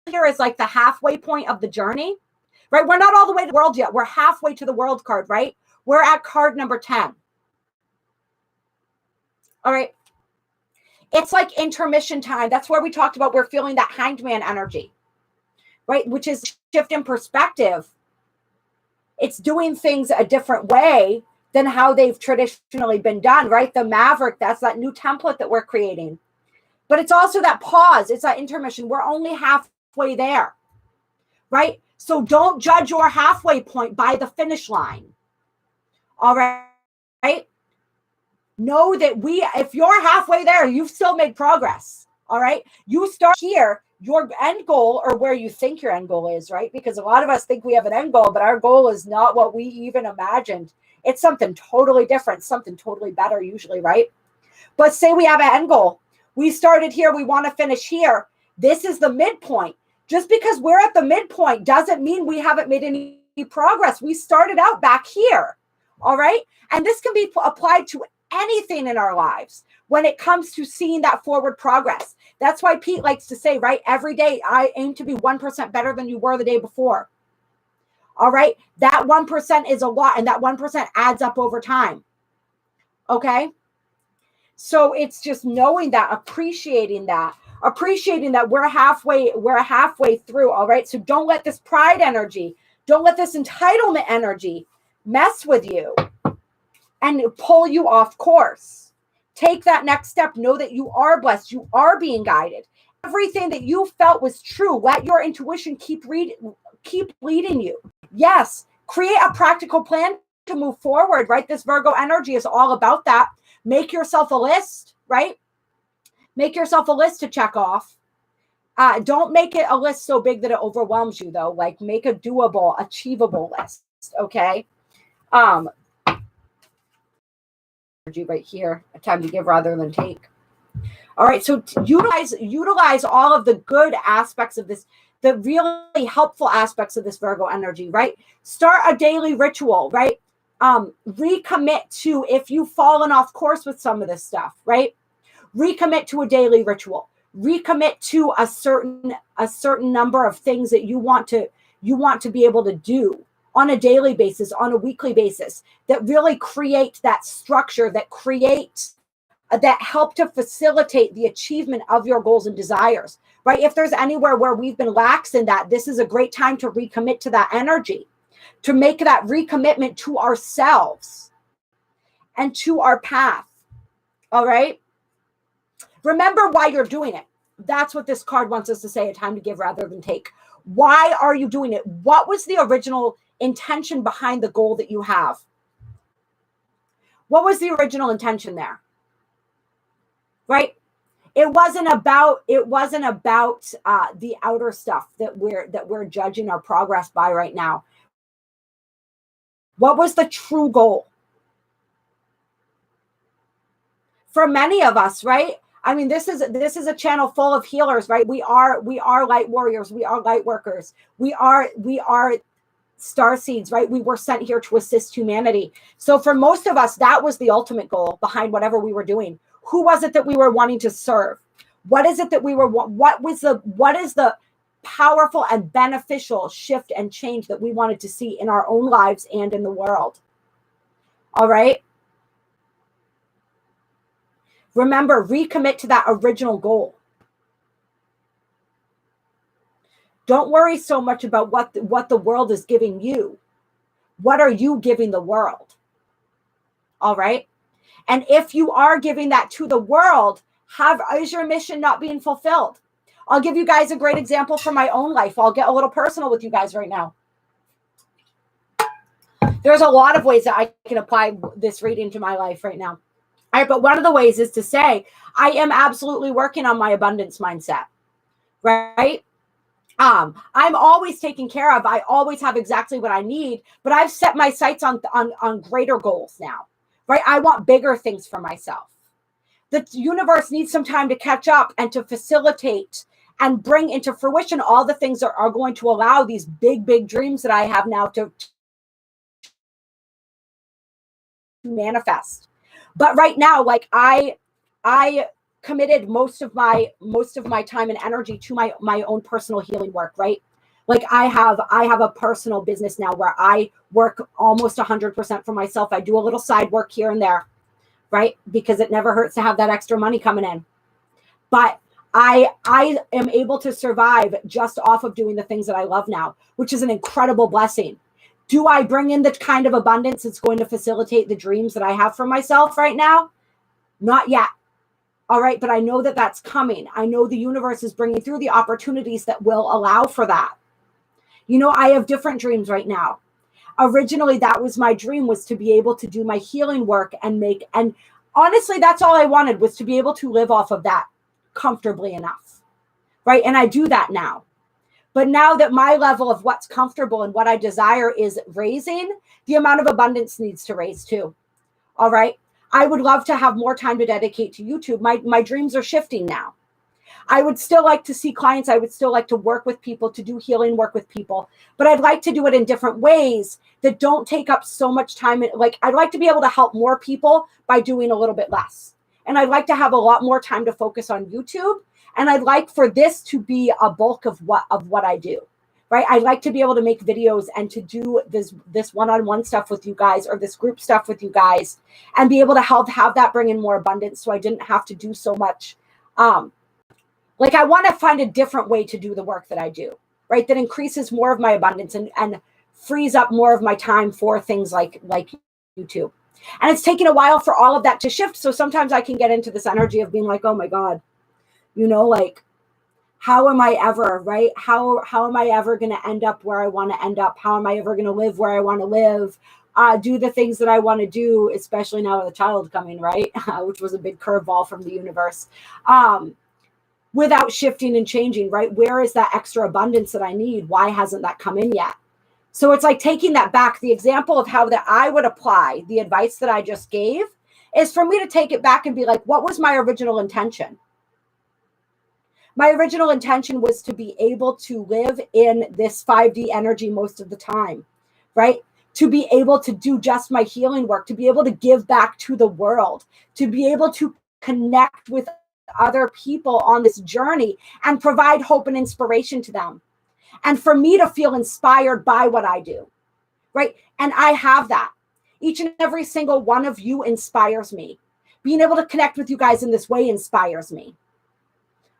here is like the halfway point of the journey, right? We're not all the way to the world yet. We're halfway to the world card, right? We're at card number 10. All right. It's like intermission time. That's where we talked about we're feeling that hanged man energy, right? Which is shift in perspective. It's doing things a different way than how they've traditionally been done, right? The Maverick, that's that new template that we're creating. But it's also that pause. It's that intermission. We're only halfway there, right? So don't judge your halfway point by the finish line. All right? Know that if you're halfway there, you've still made progress. All right? You start here. Your end goal, or where you think your end goal is, right? Because a lot of us think we have an end goal, but our goal is not what we even imagined. It's something totally different, something totally better usually, right? But say we have an end goal. We started here. We want to finish here. This is the midpoint. Just because we're at the midpoint doesn't mean we haven't made any progress. We started out back here. All right. And this can be applied to anything in our lives when it comes to seeing that forward progress. That's why Pete likes to say, right, every day I aim to be 1% better than you were the day before. All right. That 1% is a lot, and that 1% adds up over time. Okay. So it's just knowing that, appreciating that we're halfway through. All right. So don't let this pride energy, don't let this entitlement energy mess with you and pull you off course. Take that next step. Know that you are blessed. You are being guided. Everything that you felt was true. Let your intuition keep leading you. Yes. Create a practical plan to move forward, right? This Virgo energy is all about that. Make yourself a list, right? Make yourself a list to check off. Don't make it a list so big that it overwhelms you, though. Like, make a doable, achievable list, okay? Right here, a time to give rather than take. All right, so utilize all of the good aspects of this, the really helpful aspects of this Virgo energy, right? Start a daily ritual, right? Recommit to, if you've fallen off course with some of this stuff, right? Recommit to a daily ritual. Recommit to a certain number of things that you want to be able to do on a daily basis, on a weekly basis, that really create that structure, that help to facilitate the achievement of your goals and desires, right? If there's anywhere where we've been lax in that, this is a great time to recommit to that energy, to make that recommitment to ourselves and to our path. All right. Remember why you're doing it. That's what this card wants us to say, a time to give rather than take. Why are you doing it? What was the original intention behind the goal that you have? What was the original intention there? Right? It wasn't about the outer stuff that we're judging our progress by right now. What was the true goal? For many of us, right? I mean, this is a channel full of healers, right? We are light warriors. We are light workers. We are star seeds, right? We were sent here to assist humanity. So for most of us, that was the ultimate goal behind whatever we were doing. Who was it that we were wanting to serve? What is it that we were? What is the powerful and beneficial shift and change that we wanted to see in our own lives and in the world? All right. Remember, recommit to that original goal. Don't worry so much about what the world is giving you. What are you giving the world? All right. And if you are giving that to the world, is your mission not being fulfilled? I'll give you guys a great example from my own life. I'll get a little personal with you guys right now. There's a lot of ways that I can apply this reading to my life right now. All right, but one of the ways is to say, I am absolutely working on my abundance mindset, right? I'm always taken care of. I always have exactly what I need, but I've set my sights on greater goals now, right? I want bigger things for myself. The universe needs some time to catch up and to facilitate and bring into fruition all the things that are going to allow these big, big dreams that I have now to manifest. But right now, like I committed most of my time and energy to my own personal healing work, right? Like I have a personal business now where I work almost 100% for myself. I do a little side work here and there, right? Because it never hurts to have that extra money coming in. But I am able to survive just off of doing the things that I love now, which is an incredible blessing. Do I bring in the kind of abundance that's going to facilitate the dreams that I have for myself right now? Not yet. All right. But I know that that's coming. I know the universe is bringing through the opportunities that will allow for that. You know, I have different dreams right now. Originally, that was my dream, was to be able to do my healing work and honestly, that's all I wanted, was to be able to live off of that comfortably enough. Right. And I do that now. But now that my level of what's comfortable and what I desire is raising, the amount of abundance needs to raise too. All right. I would love to have more time to dedicate to YouTube. My dreams are shifting now. I would still like to see clients. I would still like to work with people, to do healing work with people, but I'd like to do it in different ways that don't take up so much time. Like I'd like to be able to help more people by doing a little bit less. And I'd like to have a lot more time to focus on YouTube. And I'd like for this to be a bulk of what I do, right? I'd like to be able to make videos and to do this one-on-one stuff with you guys, or this group stuff with you guys, and be able to have that bring in more abundance, so I didn't have to do so much. Like I want to find a different way to do the work that I do, right? That increases more of my abundance and frees up more of my time for things like YouTube. And it's taken a while for all of that to shift. So sometimes I can get into this energy of being like, oh my God, you know, like, how am I ever, right? How am I ever going to end up where I want to end up? How am I ever going to live where I want to live? Do the things that I want to do, especially now with a child coming, right? Which was a big curveball from the universe. Without shifting and changing, right? Where is that extra abundance that I need? Why hasn't that come in yet? So it's like taking that back. The example of how that I would apply the advice that I just gave is for me to take it back and be like, what was my original intention? My original intention was to be able to live in this 5D energy most of the time, right? To be able to do just my healing work, to be able to give back to the world, to be able to connect with other people on this journey and provide hope and inspiration to them. And for me to feel inspired by what I do, right? And I have that. Each and every single one of you inspires me. Being able to connect with you guys in this way inspires me.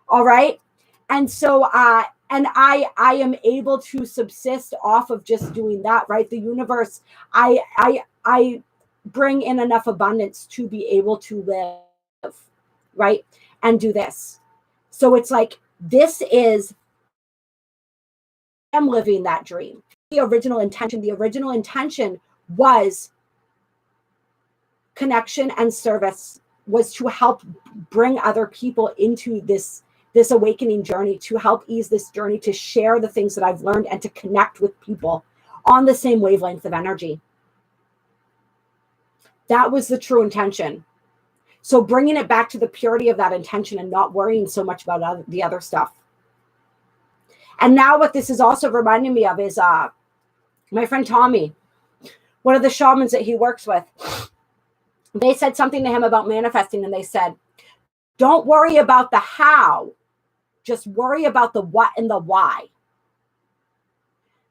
All right. And so, and I am able to subsist off of just doing that, right? The universe, I bring in enough abundance to be able to live, right? And do this. So it's like, I'm living that dream. The original intention was connection and service, was to help bring other people into this awakening journey, to help ease this journey, to share the things that I've learned and to connect with people on the same wavelength of energy. That was the true intention. So bringing it back to the purity of that intention and not worrying so much about the other stuff. And now what this is also reminding me of is my friend Tommy, one of the shamans that he works with. They said something to him about manifesting, and they said, don't worry about the how, just worry about the what and the why.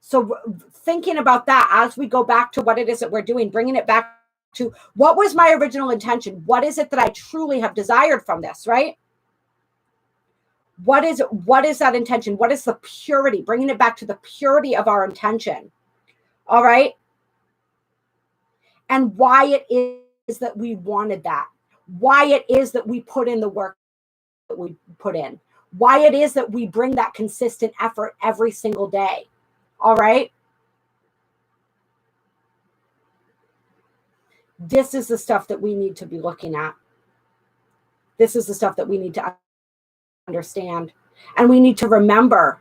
So thinking about that as we go back to what it is that we're doing, bringing it back to what was my original intention? What is it that I truly have desired from this, right? What is that intention? What is the purity? Bringing it back to the purity of our intention. All right. And why it is that we wanted that. Why it is that we put in the work that we put in. Why it is that we bring that consistent effort every single day. All right. This is the stuff that we need to be looking at. This is the stuff that we need to understand. And we need to remember,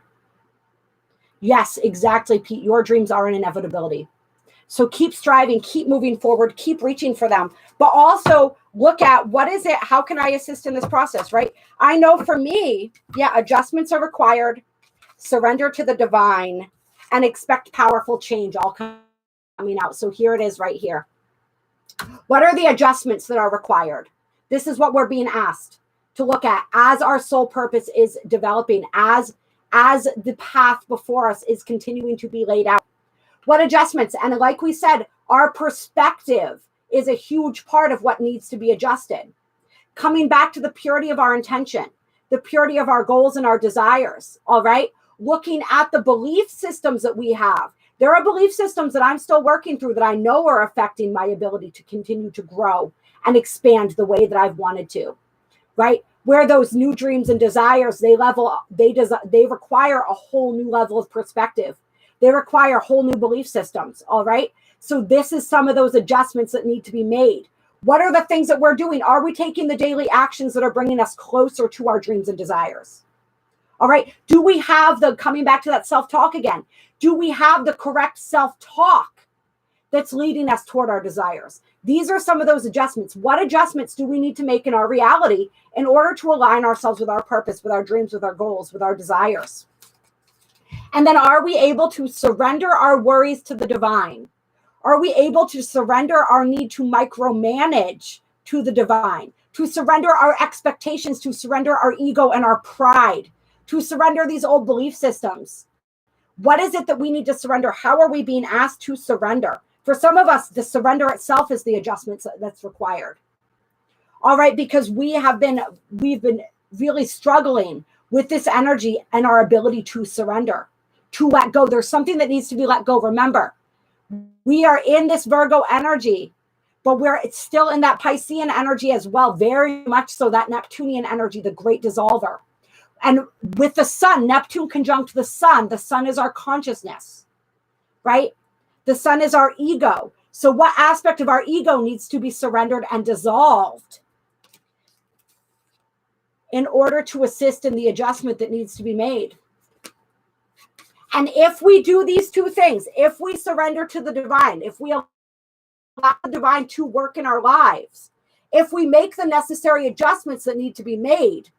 yes, exactly, Pete, your dreams are an inevitability. So keep striving, keep moving forward, keep reaching for them, but also look at what is it? How can I assist in this process, right? I know for me, yeah, adjustments are required, surrender to the divine, and expect powerful change all coming out. So here it is right here. What are the adjustments that are required? This is what we're being asked to look at as our soul purpose is developing, as the path before us is continuing to be laid out. What adjustments? And like we said, our perspective is a huge part of what needs to be adjusted. Coming back to the purity of our intention, the purity of our goals and our desires, all right? Looking at the belief systems that we have. There are belief systems that I'm still working through that I know are affecting my ability to continue to grow and expand the way that I've wanted to, right? Where those new dreams and desires, they require a whole new level of perspective. They require whole new belief systems, all right? So this is some of those adjustments that need to be made. What are the things that we're doing? Are we taking the daily actions that are bringing us closer to our dreams and desires? All right. Do we have coming back to that self-talk again, do we have the correct self-talk that's leading us toward our desires? These are some of those adjustments. What adjustments do we need to make in our reality in order to align ourselves with our purpose, with our dreams, with our goals, with our desires? And then are we able to surrender our worries to the divine? Are we able to surrender our need to micromanage to the divine, to surrender our expectations, to surrender our ego and our pride, to surrender these old belief systems? What is it that we need to surrender? How are we being asked to surrender? For some of us, the surrender itself is the adjustments that's required. All right, because we've been really struggling with this energy and our ability to surrender, to let go. There's something that needs to be let go. Remember, we are in this Virgo energy, but it's still in that Piscean energy as well, very much so, that Neptunian energy, the great dissolver. And with the sun, Neptune conjunct the sun is our consciousness, right? The sun is our ego. So what aspect of our ego needs to be surrendered and dissolved in order to assist in the adjustment that needs to be made? And if we do these two things, if we surrender to the divine, if we allow the divine to work in our lives, if we make the necessary adjustments that need to be made,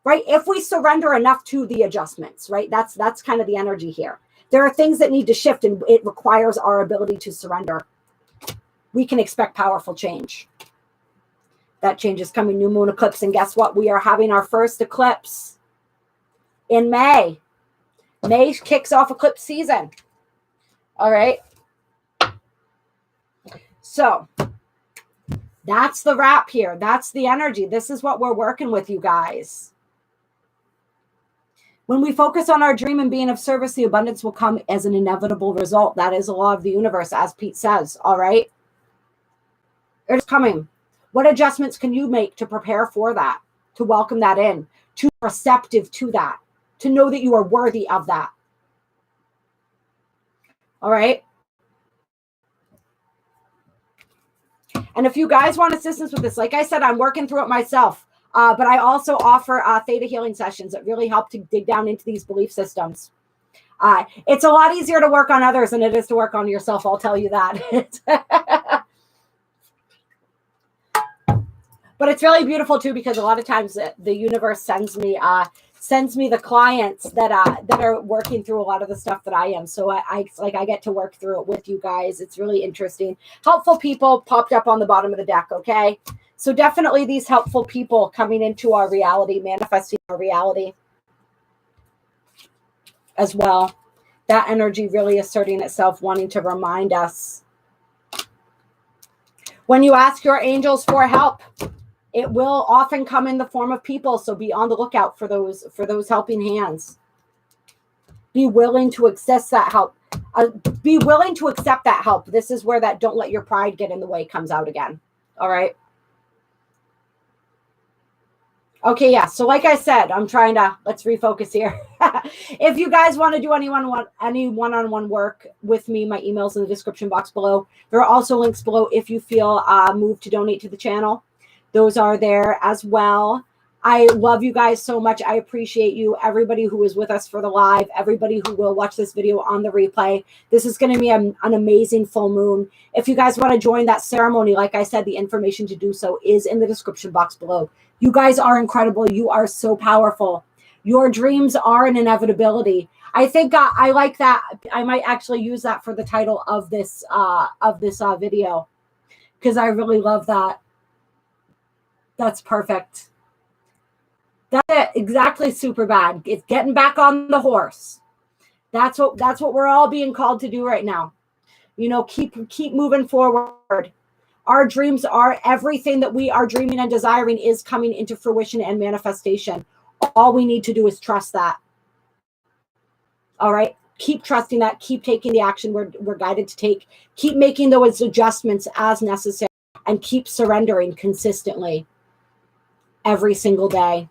right? If we surrender enough to the adjustments, right? That's kind of the energy here. There are things that need to shift, and it requires our ability to surrender. We can expect powerful change. That change is coming, new moon eclipse. And guess what? We are having our first eclipse in May. May kicks off eclipse season. All right. So that's the wrap here. That's the energy. This is what we're working with, you guys. When we focus on our dream and being of service, the abundance will come as an inevitable result. That is a law of the universe, as Pete says. All right. It's coming. What adjustments can you make to prepare for that, to welcome that in, to be receptive to that, to know that you are worthy of that? All right. And if you guys want assistance with this, like I said, I'm working through it myself. But I also offer Theta healing sessions that really help to dig down into these belief systems. It's a lot easier to work on others than it is to work on yourself. I'll tell you that. But it's really beautiful too, because a lot of times the universe sends me the clients that are working through a lot of the stuff that I am. So I get to work through it with you guys. It's really interesting. Helpful people popped up on the bottom of the deck. Okay. So definitely these helpful people coming into our reality, manifesting our reality as well. That energy really asserting itself, wanting to remind us. When you ask your angels for help, It will often come in the form of people, so be on the lookout for those helping hands. Be willing to access that help. Be willing to accept that help. This is where that don't let your pride get in the way comes out again. All right. Okay, yeah. So like I said, let's refocus here. If you guys want to do any one-on-one work with me, my email's in the description box below. There are also links below if you feel moved to donate to the channel. Those are there as well. I love you guys so much. I appreciate you. Everybody who is with us for the live, everybody who will watch this video on the replay. This is going to be an amazing full moon. If you guys want to join that ceremony, like I said, the information to do so is in the description box below. You guys are incredible. You are so powerful. Your dreams are an inevitability. I think I like that. I might actually use that for the title of this video, because I really love that. That's perfect. That's it. Exactly. Super bad. It's getting back on the horse. That's what we're all being called to do right now. You know, keep moving forward. Our dreams are everything that we are dreaming and desiring is coming into fruition and manifestation. All we need to do is trust that. All right. Keep trusting that. Keep taking the action we're guided to take. Keep making those adjustments as necessary, and keep surrendering consistently every single day.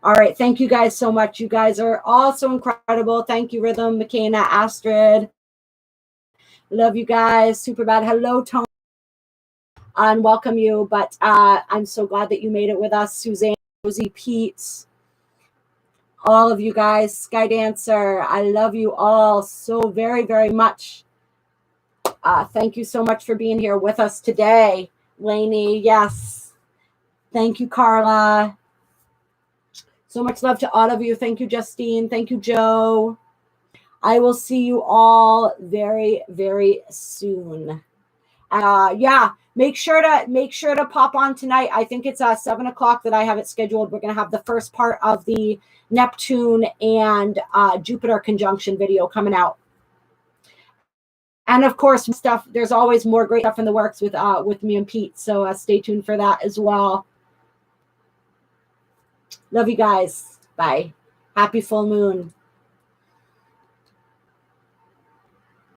All right. Thank you guys so much. You guys are all so incredible. Thank you, Rhythm, McKenna, Astrid. Love you guys. Super bad. Hello, Tony. And welcome you. But I'm so glad that you made it with us. Suzanne, Rosie, Pete, all of you guys. Sky Dancer. I love you all so very, very much. Thank you so much for being here with us today. Lainey, yes. Thank you, Carla. So much love to all of you. Thank you, Justine. Thank you, Joe. I will see you all very, very soon. Yeah, make sure to pop on tonight. I think it's 7 o'clock that I have it scheduled. We're going to have the first part of the Neptune and Jupiter conjunction video coming out. And of course, there's always more great stuff in the works with me and Pete. So stay tuned for that as well. Love you guys. Bye. Happy full moon.